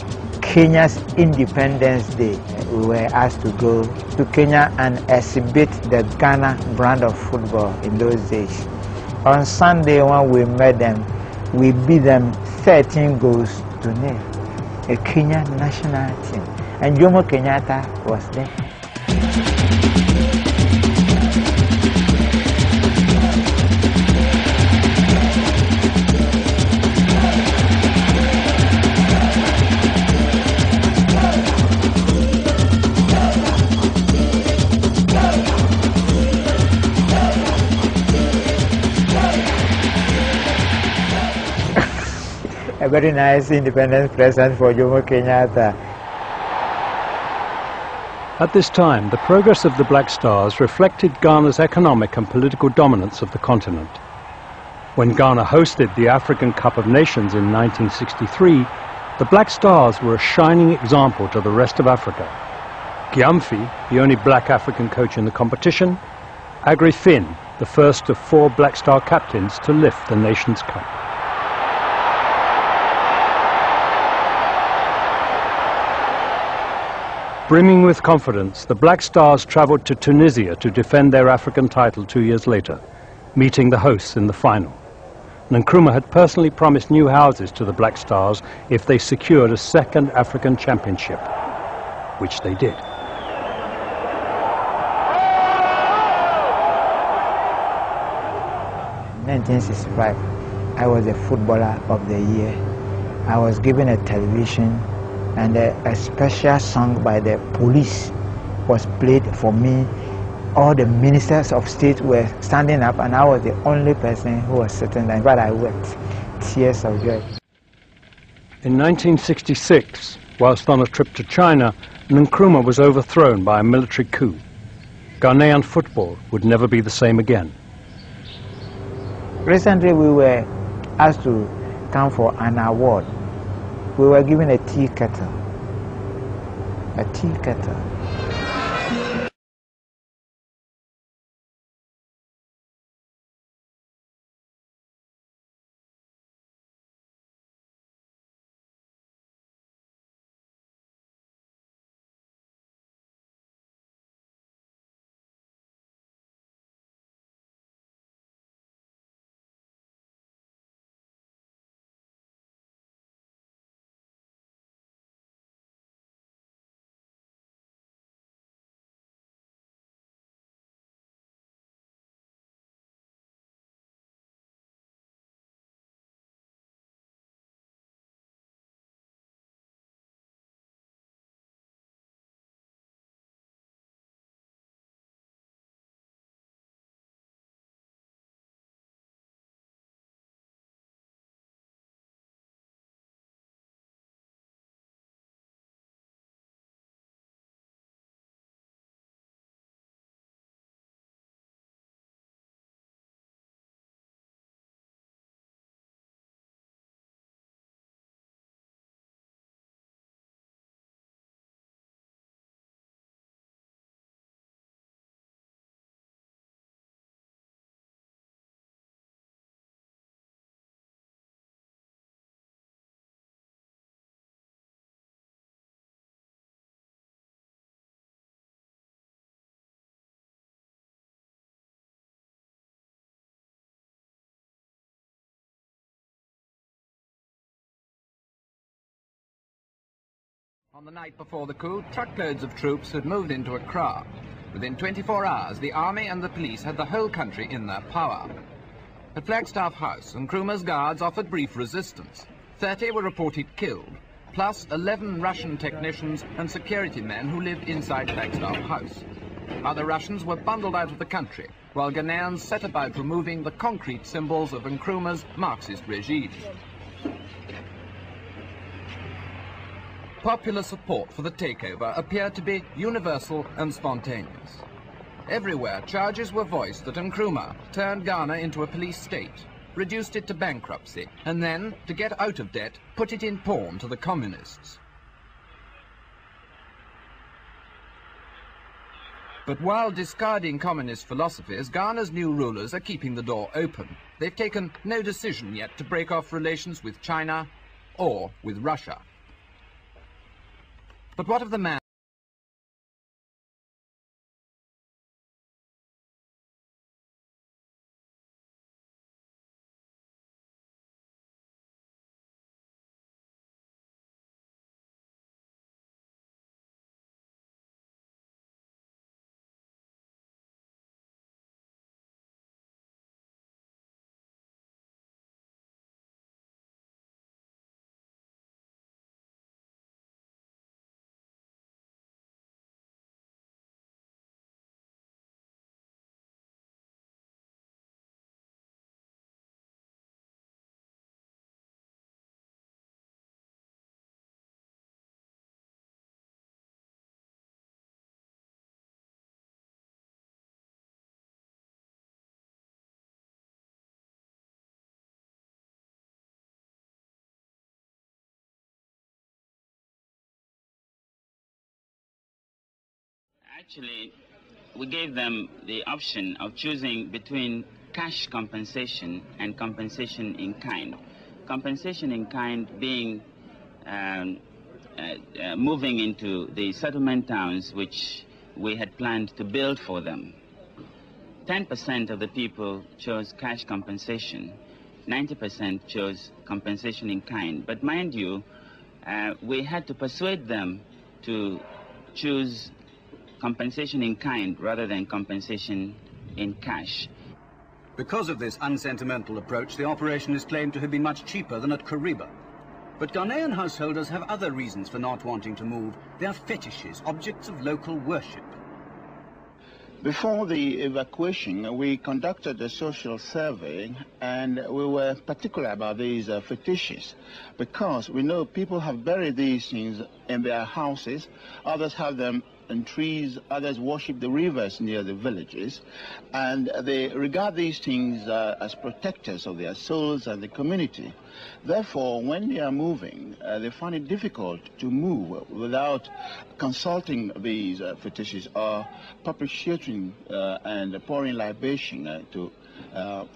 Kenya's Independence Day, we were asked to go to Kenya and exhibit the Ghana brand of football in those days. On Sunday, when we met them, we beat them 13 goals to nil. A Kenya national team. And Jomo Kenyatta was there. A very nice independence present for Jomo Kenyatta. At this time, the progress of the Black Stars reflected Ghana's economic and political dominance of the continent. When Ghana hosted the African Cup of Nations in 1963, the Black Stars were a shining example to the rest of Africa. Gyamfi, the only black African coach in the competition, Agri Finn, the first of 4 Black Star captains to lift the Nations Cup. Brimming with confidence, the Black Stars travelled to Tunisia to defend their African title 2 years later, meeting the hosts in the final. Nkrumah had personally promised new houses to the Black Stars if they secured a second African championship, which they did. In 1965, I was the footballer of the year. I was given a television, and a special song by the police was played for me. All the ministers of state were standing up, and I was the only person who was sitting there. But I wept tears of joy. In 1966, whilst on a trip to China, Nkrumah was overthrown by a military coup. Ghanaian football would never be the same again. Recently, we were asked to come for an award. We were given a tea kettle. A tea kettle. On the night before the coup, truckloads of troops had moved into Accra. Within 24 hours, the army and the police had the whole country in their power. At Flagstaff House, Nkrumah's guards offered brief resistance. 30 were reported killed, plus 11 Russian technicians and security men who lived inside Flagstaff House. Other Russians were bundled out of the country, while Ghanaians set about removing the concrete symbols of Nkrumah's Marxist regime. Popular support for the takeover appeared to be universal and spontaneous. Everywhere, charges were voiced that Nkrumah turned Ghana into a police state, reduced it to bankruptcy, and then, to get out of debt, put it in pawn to the communists. But while discarding communist philosophies, Ghana's new rulers are keeping the door open. They've taken no decision yet to break off relations with China or with Russia. But what of the man? Actually, we gave them the option of choosing between cash compensation and compensation in kind. Compensation in kind being moving into the settlement towns which we had planned to build for them. 10% of the people chose cash compensation, 90% chose compensation in kind. But mind you, we had to persuade them to choose compensation in kind rather than compensation in cash. Because of this unsentimental approach, the operation is claimed to have been much cheaper than at Kariba. But Ghanaian householders have other reasons for not wanting to move. They are fetishes, objects of local worship. Before the evacuation, we conducted a social survey, and we were particular about these fetishes, because we know people have buried these things in their houses, others have them in trees, others worship the rivers near the villages, and they regard these things as protectors of their souls and the community. Therefore, when they are moving, they find it difficult to move without consulting these fetishes or perpetuating and pouring libation to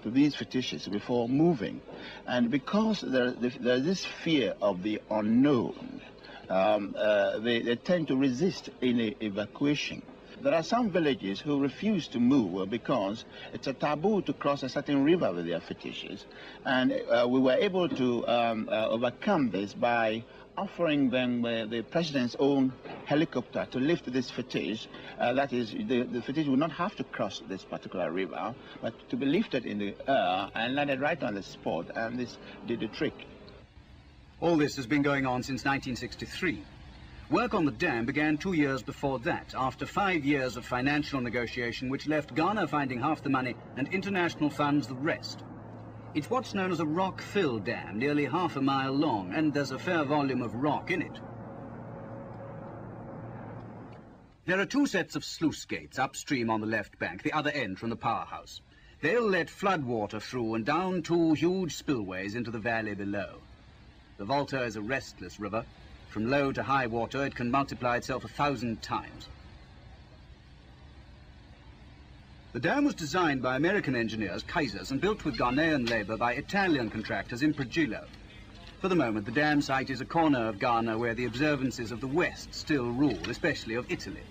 these fetishes before moving. And because there's this fear of the unknown, they tend to resist any evacuation. There are some villages who refuse to move because it's a taboo to cross a certain river with their fetishes, and we were able to overcome this by offering them the president's own helicopter to lift this fetish. That is, the fetish will not have to cross this particular river, but to be lifted in the air and landed right on the spot, and this did the trick. All this has been going on since 1963. Work on the dam began 2 years before that, after 5 years of financial negotiation which left Ghana finding half the money and international funds the rest. It's what's known as a rock-fill dam, nearly half a mile long, and there's a fair volume of rock in it. There are 2 sets of sluice gates upstream on the left bank, the other end from the powerhouse. They'll let flood water through and down 2 huge spillways into the valley below. The Volta is a restless river. From low to high water, it can multiply itself 1,000 times. The dam was designed by American engineers, Kaisers, and built with Ghanaian labor by Italian contractors in Progillo. For the moment, the dam site is a corner of Ghana where the observances of the West still rule, especially of Italy.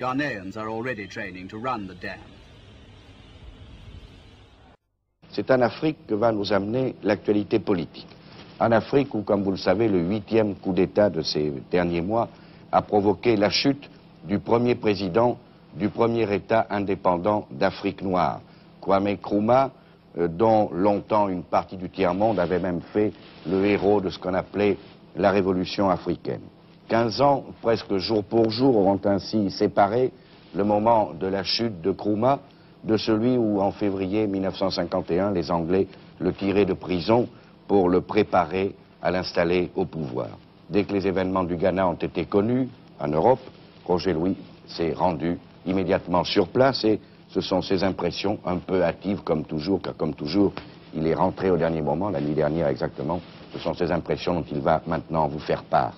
Ghanaians are already training to run the dam. C'est en Afrique que va nous amener l'actualité politique. En Afrique où, comme vous le savez, le 8e coup d'État de ces derniers mois a provoqué la chute du premier président du premier État indépendant d'Afrique noire, Kwame Nkrumah, dont longtemps une partie du tiers-monde avait même fait le héros de ce qu'on appelait la révolution africaine. 15 ans, presque jour pour jour, auront ainsi séparé le moment de la chute de Nkrumah de celui où, en février 1951, les Anglais le tiraient de prison pour le préparer à l'installer au pouvoir. Dès que les événements du Ghana ont été connus en Europe, Roger Louis s'est rendu immédiatement sur place et ce sont ses impressions un peu hâtives comme toujours, car comme toujours, il est rentré au dernier moment, la nuit dernière exactement. Ce sont ses impressions dont il va maintenant vous faire part.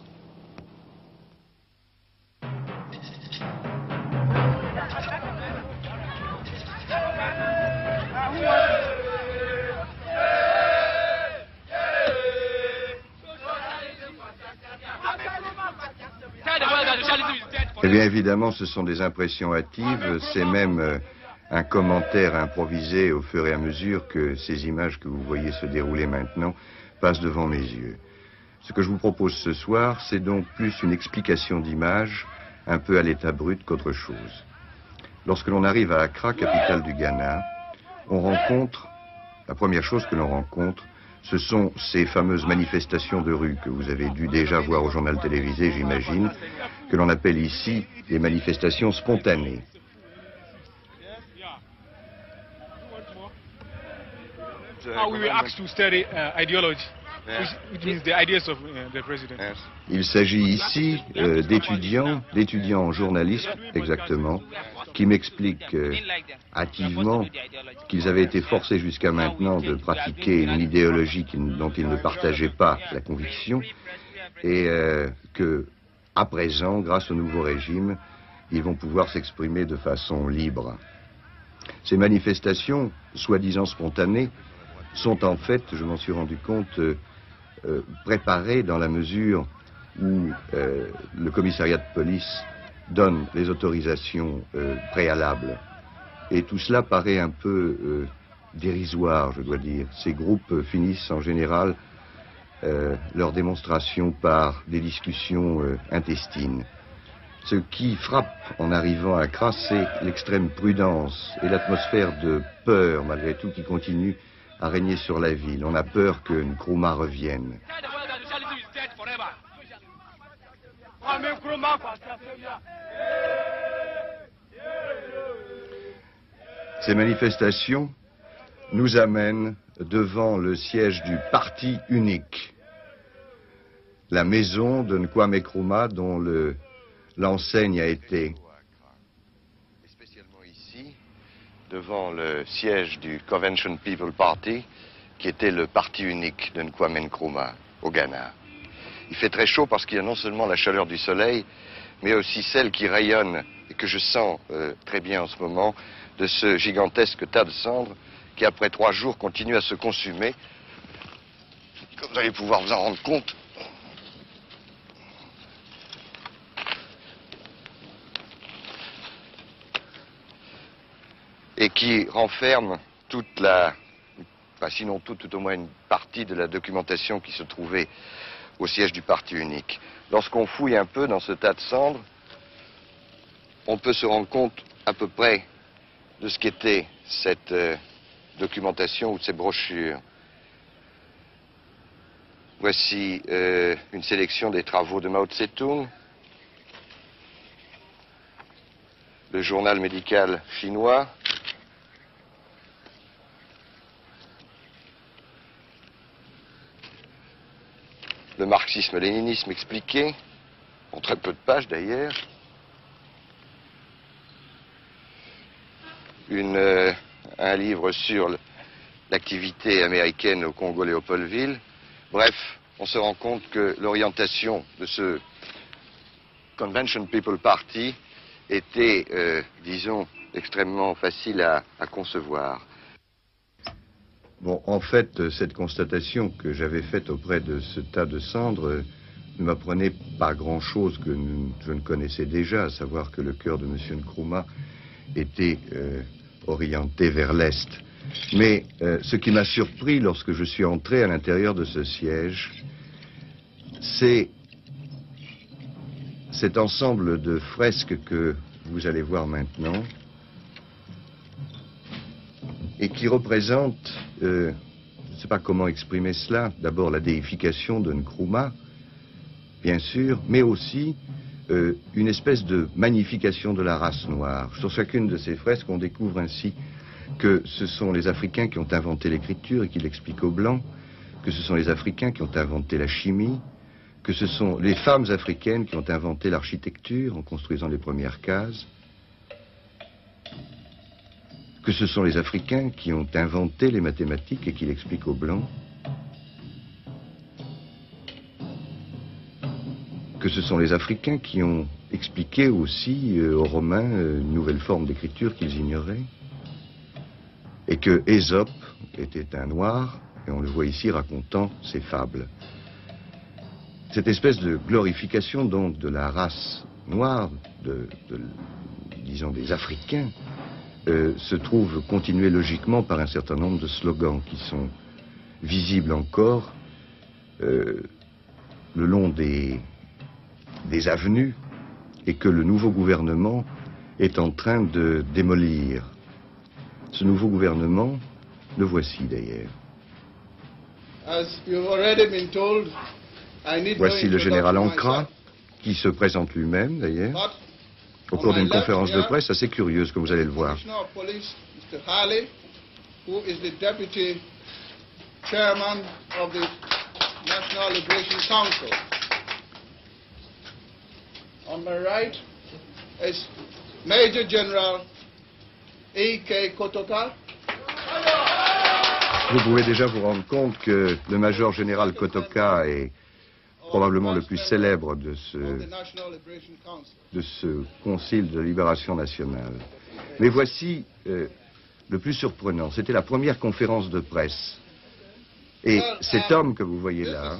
bien évidemment, ce sont des impressions hâtives, c'est même un commentaire improvisé au fur et à mesure que ces images que vous voyez se dérouler maintenant passent devant mes yeux. Ce que je vous propose ce soir, c'est donc plus une explication d'image, un peu à l'état brut qu'autre chose. Lorsque l'on arrive à Accra, capitale du Ghana, on rencontre, la première chose que l'on rencontre, ce sont ces fameuses manifestations de rue que vous avez dû déjà voir au journal télévisé, j'imagine, que l'on appelle ici des manifestations spontanées. We were asked to study ideology, which means the ideas of the president. Il s'agit ici d'étudiants en journalisme, exactement, qui m'expliquent hâtivement qu'ils avaient été forcés jusqu'à maintenant de pratiquer une idéologie dont ils ne partageaient pas la conviction, et que, à présent, grâce au nouveau régime, ils vont pouvoir s'exprimer de façon libre. Ces manifestations, soi-disant spontanées, sont en fait, je m'en suis rendu compte, préparées dans la mesure où le commissariat de police donne les autorisations préalables. Et tout cela paraît un peu dérisoire, je dois dire. Ces groupes finissent en général leurs démonstrations par des discussions intestines. Ce qui frappe en arrivant à Accra, c'est l'extrême prudence et l'atmosphère de peur, malgré tout, qui continue à régner sur la ville. On a peur que Nkrumah revienne. Ces manifestations nous amènent devant le siège du parti unique, la maison de Nkrumah dont l'enseigne a été, et spécialement ici, devant le siège du Convention People Party, qui était le parti unique de Nkrumah au Ghana. Il fait très chaud parce qu'il y a non seulement la chaleur du soleil, mais aussi celle qui rayonne et que je sens très bien en ce moment de ce gigantesque tas de cendres qui, après 3 jours, continue à se consumer. Comme vous allez pouvoir vous en rendre compte. Et qui renferme toute la, enfin sinon tout au moins une partie de la documentation qui se trouvait au siège du parti unique. Lorsqu'on fouille un peu dans ce tas de cendres, on peut se rendre compte à peu près de ce qu'était cette documentation ou ces brochures. Voici une sélection des travaux de Mao Tse-tung, le journal médical chinois, le marxisme-léninisme expliqué, en très peu de pages d'ailleurs, un livre sur l'activité américaine au Congo-Léopoldville. Bref, on se rend compte que l'orientation de ce Convention People Party était, disons, extrêmement facile à concevoir. Bon, en fait, cette constatation que j'avais faite auprès de ce tas de cendres ne m'apprenait pas grand-chose que je ne connaissais déjà, à savoir que le cœur de M. Nkrumah était orienté vers l'Est. Mais ce qui m'a surpris lorsque je suis entré à l'intérieur de ce siège, c'est cet ensemble de fresques que vous allez voir maintenant, et qui représente, je ne sais pas comment exprimer cela, d'abord la déification de Nkrumah, bien sûr, mais aussi une espèce de magnification de la race noire. Sur chacune de ces fresques, on découvre ainsi que ce sont les Africains qui ont inventé l'écriture et qui l'expliquent aux Blancs, que ce sont les Africains qui ont inventé la chimie, que ce sont les femmes africaines qui ont inventé l'architecture en construisant les premières cases, que ce sont les Africains qui ont inventé les mathématiques et qui l'expliquent aux Blancs, que ce sont les Africains qui ont expliqué aussi aux Romains une nouvelle forme d'écriture qu'ils ignoraient, et que Ésope était un noir, et on le voit ici racontant ses fables. Cette espèce de glorification donc de la race Noirs, disons des Africains, se trouve continué logiquement par un certain nombre de slogans qui sont visibles encore le long des avenues et que le nouveau gouvernement est en train de démolir. Ce nouveau gouvernement, le voici d'ailleurs. Voici le général Nkrumah, qui se présente lui-même d'ailleurs, au cours d'une conférence de presse assez curieuse, comme vous allez le voir. On my right is Major General E.K. Kotoka. Vous pouvez déjà vous rendre compte que le major général Kotoka est probablement le plus célèbre de ce concile de libération nationale. Mais voici le plus surprenant. C'était la première conférence de presse. Et cet homme que vous voyez là,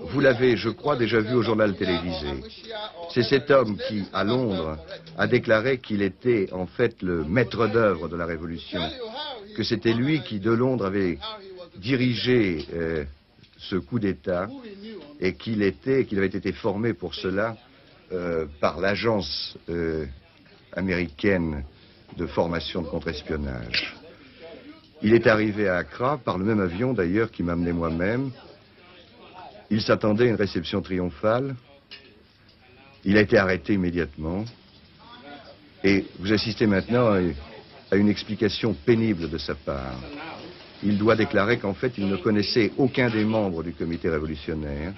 vous l'avez, je crois, déjà vu au journal télévisé. C'est cet homme qui, à Londres, a déclaré qu'il était en fait le maître d'œuvre de la Révolution, que c'était lui qui, de Londres, avait dirigé ce coup d'État et qu'il avait été formé pour cela par l'agence américaine de formation de contre-espionnage. Il est arrivé à Accra par le même avion d'ailleurs qui m'a amené moi-même. Il s'attendait à une réception triomphale. Il a été arrêté immédiatement. Et vous assistez maintenant à une explication pénible de sa part. Il doit déclarer qu'en fait, il ne connaissait aucun des membres du comité révolutionnaire.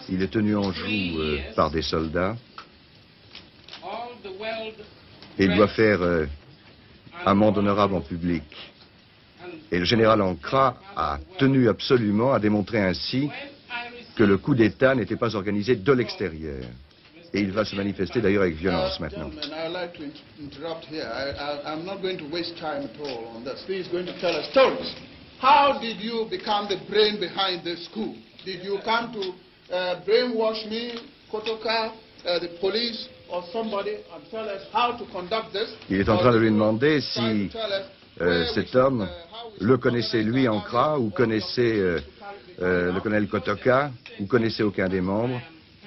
Il est tenu en joue par des soldats. Et il doit faire amende honorable en public. Et le général Nkrumah a tenu absolument à démontrer ainsi que le coup d'État n'était pas organisé de l'extérieur. Et il va se manifester d'ailleurs avec violence maintenant. How did you become the brain behind this coup? Did you come to brainwash me, Kotoka, the police, or somebody, and tell us how to conduct this? Il est en train de lui demander si cet homme le connaissait lui, Nkrumah, ou connaissait le colonel Kotoka, ou connaissait aucun des membres.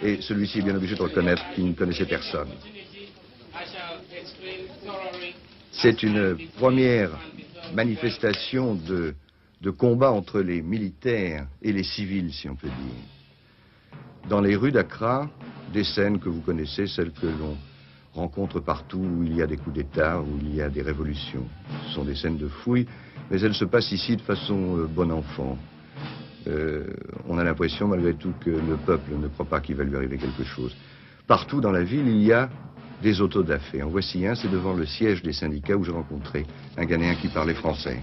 Et celui-ci est bien obligé de reconnaître qu'il ne connaissait personne. C'est une première manifestation de combat entre les militaires et les civils, si on peut dire. Dans les rues d'Accra, des scènes que vous connaissez, celles que l'on rencontre partout où il y a des coups d'État, où il y a des révolutions. Ce sont des scènes de fouilles, mais elles se passent ici de façon bon enfant. On a l'impression malgré tout que le peuple ne croit pas qu'il va lui arriver quelque chose. Partout dans la ville, il y a des autodafés. En voici un, c'est devant le siège des syndicats où j'ai rencontré un Ghanéen qui parlait français.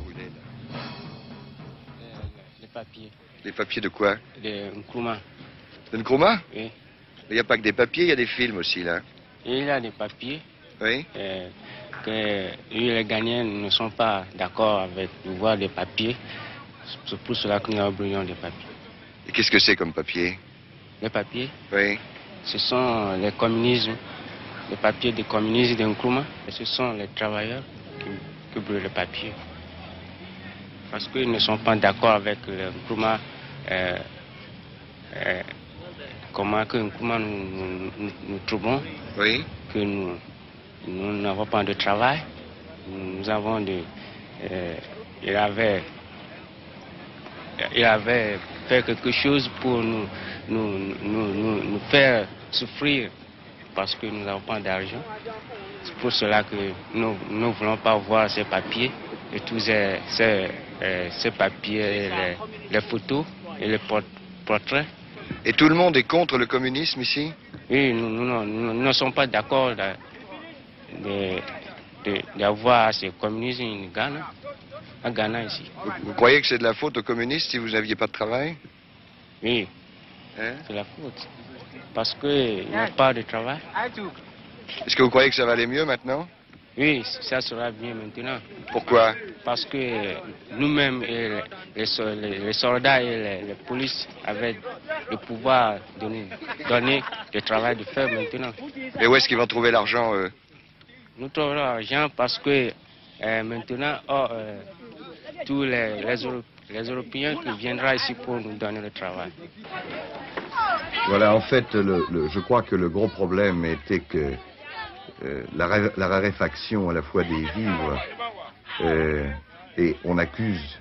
Les papiers. Les papiers de quoi? De Nkrumah. De Nkrumah? Oui. Il n'y a pas que des papiers, il y a des films aussi là. Il y a des papiers. Oui. Que les Ghanéens ne sont pas d'accord avec voir des papiers. C'est pour cela que nous avons des papiers. Et qu'est-ce que c'est comme papier? Les papiers? Oui. Ce sont les communismes, les papiers des communistes de Nkrumah. Et ce sont les travailleurs qui brûlent les papiers. Parce qu'ils ne sont pas d'accord avec le Nkrumah. Comment que Nkrumah nous trouvons? Oui. Que nous n'avons pas de travail. Nous avons il avait fait quelque chose pour nous faire souffrir parce que nous n'avons pas d'argent. C'est pour cela que nous ne voulons pas voir ces papiers et tous ces papiers, les photos et les portraits. Et tout le monde est contre le communisme ici? Oui, nous ne sommes pas d'accord d'avoir ce communisme en Ghana. À Ghana ici. Vous croyez que c'est de la faute aux communistes si vous n'aviez pas de travail? Oui, c'est la faute. Parce qu'il n'y a pas de travail. Est-ce que vous croyez que ça va aller mieux maintenant? Oui, ça sera bien maintenant. Pourquoi? Parce que nous-mêmes, les soldats et les polices avaient le pouvoir de nous donner le travail de faire maintenant. Et où est-ce qu'ils vont trouver l'argent, eux? Nous trouvons l'argent parce que maintenant, tous les Européens qui viendront ici pour nous donner le travail. Voilà, en fait, je crois que le gros problème était que la raréfaction à la fois des vivres et on accuse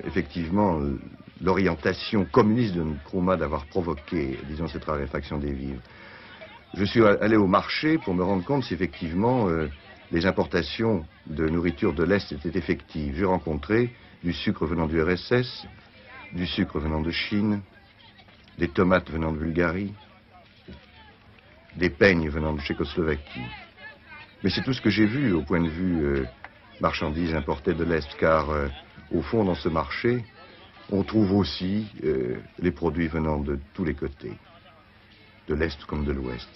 effectivement l'orientation communiste de Nkrumah d'avoir provoqué, disons, cette raréfaction des vivres. Je suis allé au marché pour me rendre compte si effectivement les importations de nourriture de l'Est étaient effectives. J'ai rencontré du sucre venant du RSS, du sucre venant de Chine, des tomates venant de Bulgarie, des peignes venant de Tchécoslovaquie. Mais c'est tout ce que j'ai vu au point de vue marchandises importées de l'Est, car au fond, dans ce marché, on trouve aussi les produits venant de tous les côtés, de l'Est comme de l'Ouest.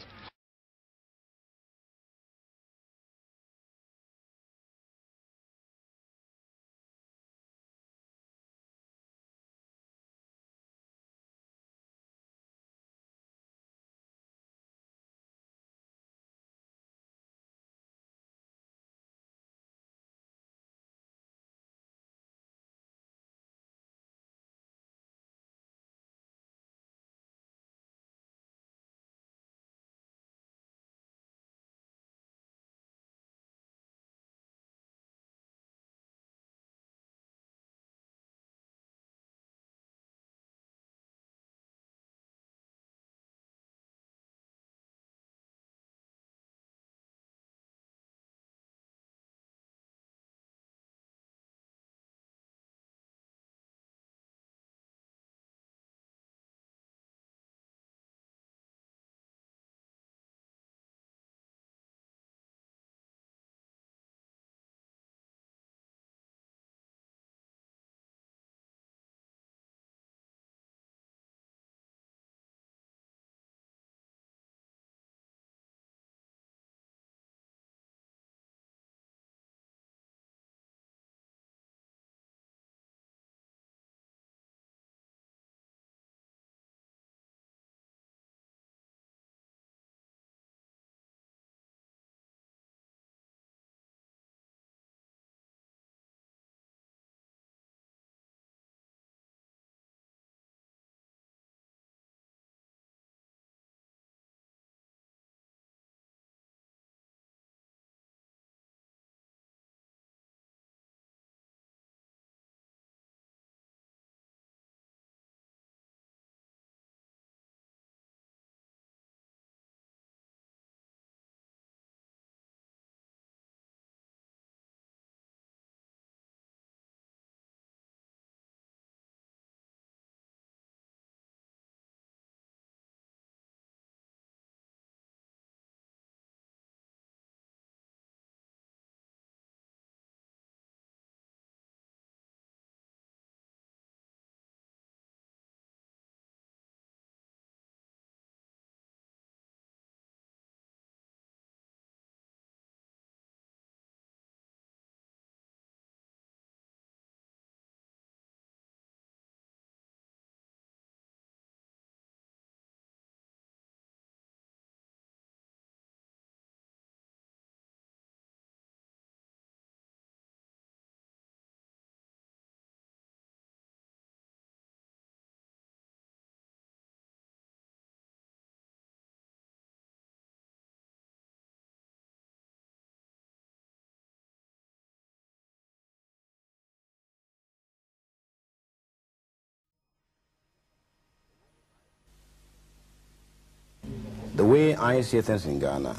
The way I see things in Ghana,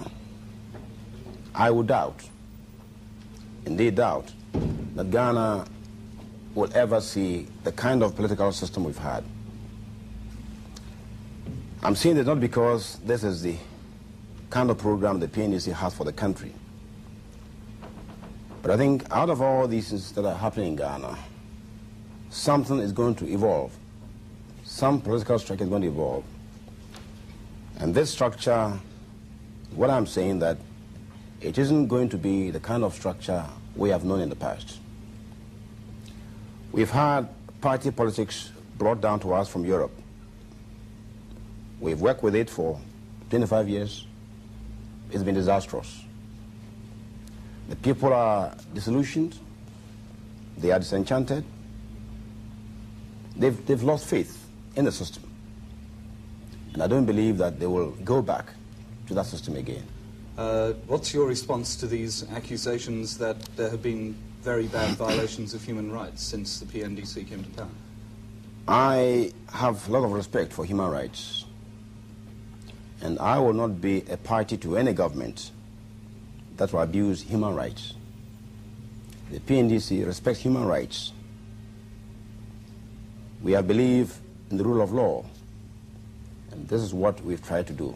I would doubt, indeed doubt, that Ghana will ever see the kind of political system we've had. I'm saying this not because this is the kind of program the PNDC has for the country, but I think out of all these things that are happening in Ghana, something is going to evolve. Some political structure is going to evolve. And this structure, what I'm saying that it isn't going to be the kind of structure we have known in the past. We've had party politics brought down to us from Europe. We've worked with it for 25 years. It's been disastrous. The people are disillusioned. They are disenchanted. They've lost faith in the system. And I don't believe that they will go back to that system again. What's your response to these accusations that there have been very bad violations of human rights since the PNDC came to power? I have a lot of respect for human rights. And I will not be a party to any government that will abuse human rights. The PNDC respects human rights. We believe in the rule of law. And this is what we've tried to do.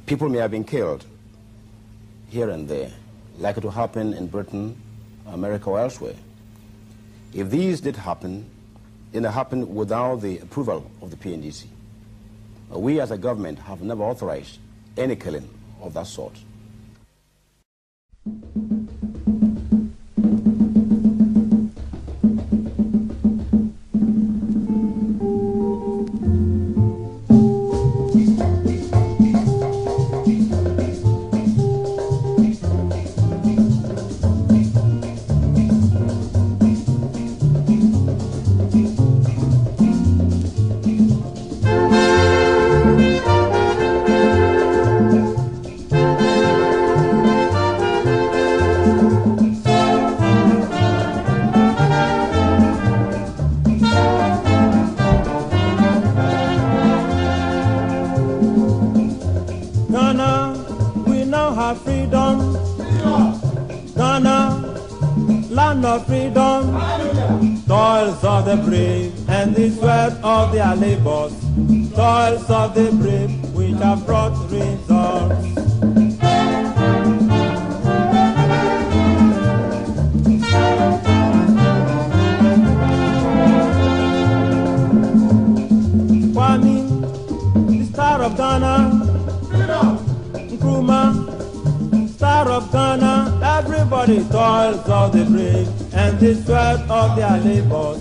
People may have been killed here and there, like it will happen in Britain, America, or elsewhere. If these did happen, then it happened without the approval of the PNDC. We as a government have never authorized any killing of that sort. And the sweat of their labors, toils of the brave, which have brought results. Kwame, the star of Ghana, Nkrumah, star of Ghana, everybody toils of the brave, and the sweat of their labors,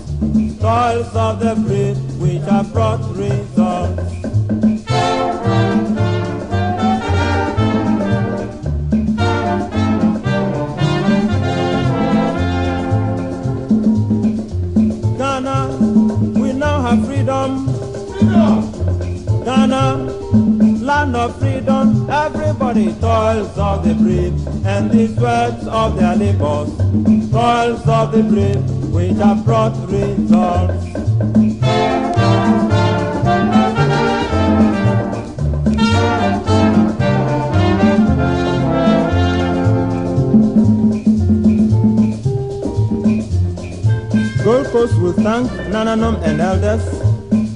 toils of the brave, which have brought results. Ghana, we now have freedom. Ghana, land of freedom, everybody toils of the brave, and the sweat of their labors, toils of the brave, which have brought results. Gold Coast will thank Nananom and elders,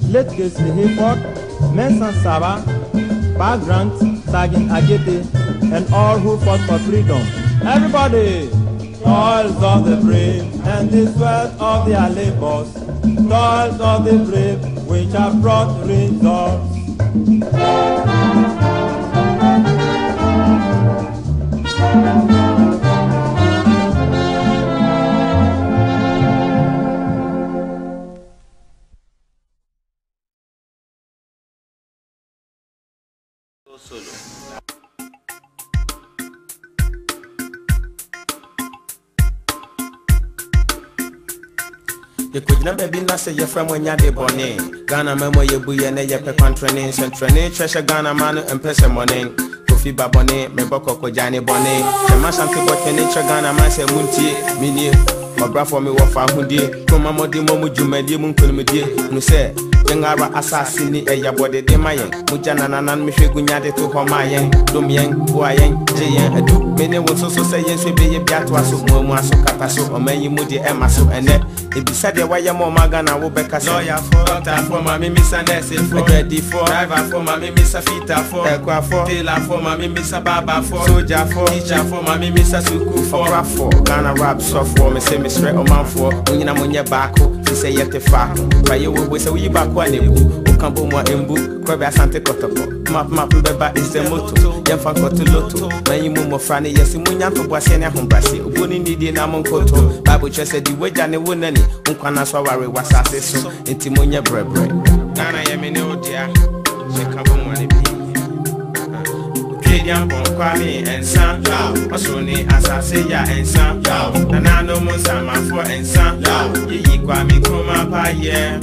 late Gisli Hayford, Mensan Saba, Pa Grant, Sergeant Ajete, and all who fought for freedom. Everybody! Toils of the brave, and the sweat of their labors, toils of the brave, which have brought results. You could never be not say your friend when you're the bonnet. Ghana memo ye buye ne ye pe training, training, treasure Ghana man and person morning. Kofi babone, me boko ko jani bonnet. Chama santi bote nature Ghana man se munti, mini, my bra for me wafa hundi. Kuma modi momu jumedi mun kunumidi. No say, Yangara assassini e ya body de mayen. Mujana nanan mi figunyade to homayen. Dumyen, buayen, jayen, adu. Many will so say yes, we be a biatwaso, moaso, capaso, or many moody emaso, and then. If you said why your mom Magana will be a lawyer for doctor for my miss a nurse for ready for driver for my miss a fita for equa for tailor for my miss a baba for soldier for teacher for my miss a suku for rap for Ghana rap soft for me say me straight on man for when you know back she say yet the fact but you will say we back one Cambo Mo Embu, Crabbe Sante Kotoko, Map Beba is the motto, Yanfa Cotuloto, Mayumo Frani, Yesimunya to Bossenia Humbrasi, Ubuni Nidi Namon Koto, Bible Chess said the way Jane Wunani, Unkwana Swari was so, Intimonia Brebre. Nana Yamino, dear, she come money. Kwame and Sam, Osuni Asasea and Sam, Nanano Musama for and Sam, Yi Kwame Nkrumah Paye,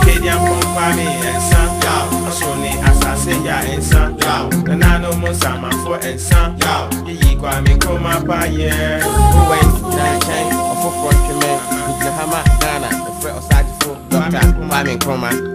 Kadian Kwame and Sam, Osuni Asasea and Sam, Nanano Musama for and Sam, Yi Kwame Nkrumah Paye, who went Nanchang of Fort Hama, Ghana, the Fred Osajifo, Dr. Kwame Nkrumah.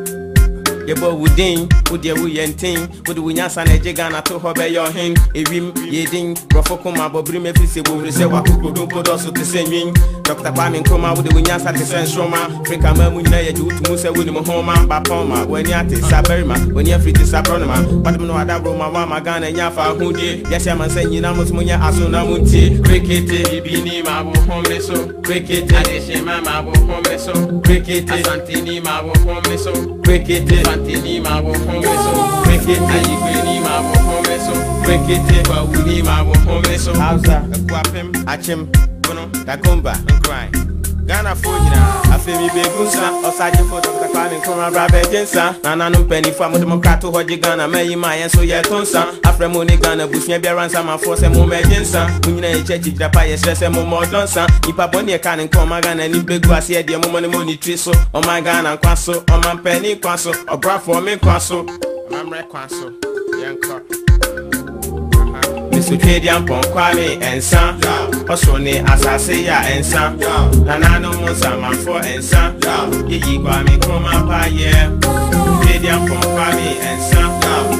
Yebo wudin, wudye wuyentin, wudu wunyasa na ejigana to hobe yo hin, ewim yedin, brofoko mabobri me fise wo se wakuko dompo doso te senwin. Dr. Kwame Nkrumah wudu wunyasa te senshoma, Afrika mamu nyina ye jutu muse wuni mo homa, bapoma, weni ate saberima, weni afiti sabronoma, badum no adabro mama magana nyafa hudie, yesi amanse nyina musumunya asuna munti, krikete, ibini mabu homeso, krikete, adeshema mabu homeso, krikete, asantini mabu homeso, krikete, Santini mabu homeso, krikete, ayikweni mabu homeso, krikete, wawuni mabu homeso, Hausa, Kwapem, Achim, Bono, Takumba, Nkrai. Ghana Fujina, Afemi Begunsa, Osaji for Dr. Kwame Nkrumah Brabe Jensa, Nananum Penny for Democrato Hoji Ghana, May Maya so Yetonsa, Afremoni Ghana, Bushia Beransa, my force and Mome Jensa, Munina Chechi Japaya stress and Momo Donsa, Ipaboni can and come Ghana and Beguasia, dear Momoni Triso, or my Ghana Quasso, or my Penny Quasso, or Brafo Me Quasso, Mamre Quasso, Yanko. Mr. Kadian Kwame and Sam, Osoni Asasea and Sam, Nanano Musama for and Sam, Yi Kwame Nkrumah Paye, Kadian Kwame and Sam,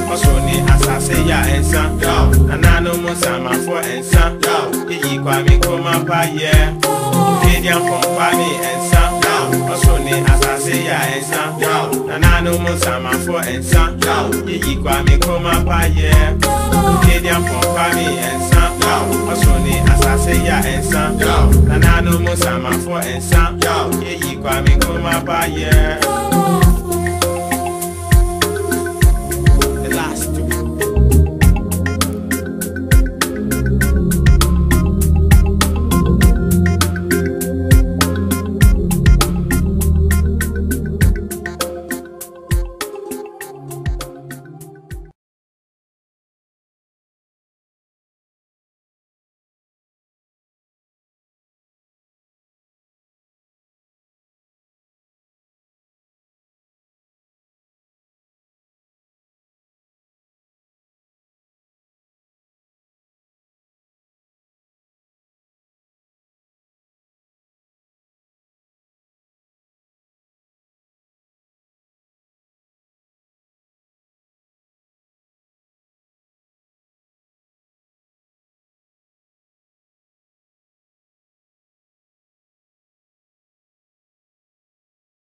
Osoni Asasea and Sam, Nanano Musama for and Sam, Yi Kwame Nkrumah Paye, Kadian Kwame and Sam, Osoni Asasea and Sam, Nanano Musama for and Sam, Yi Kwame Nkrumah Paye, Kadian Kwame and Sam, Osoni Asasea and Sam, Nanano Musama for and Sam, Yi Kwame Nkrumah Paye.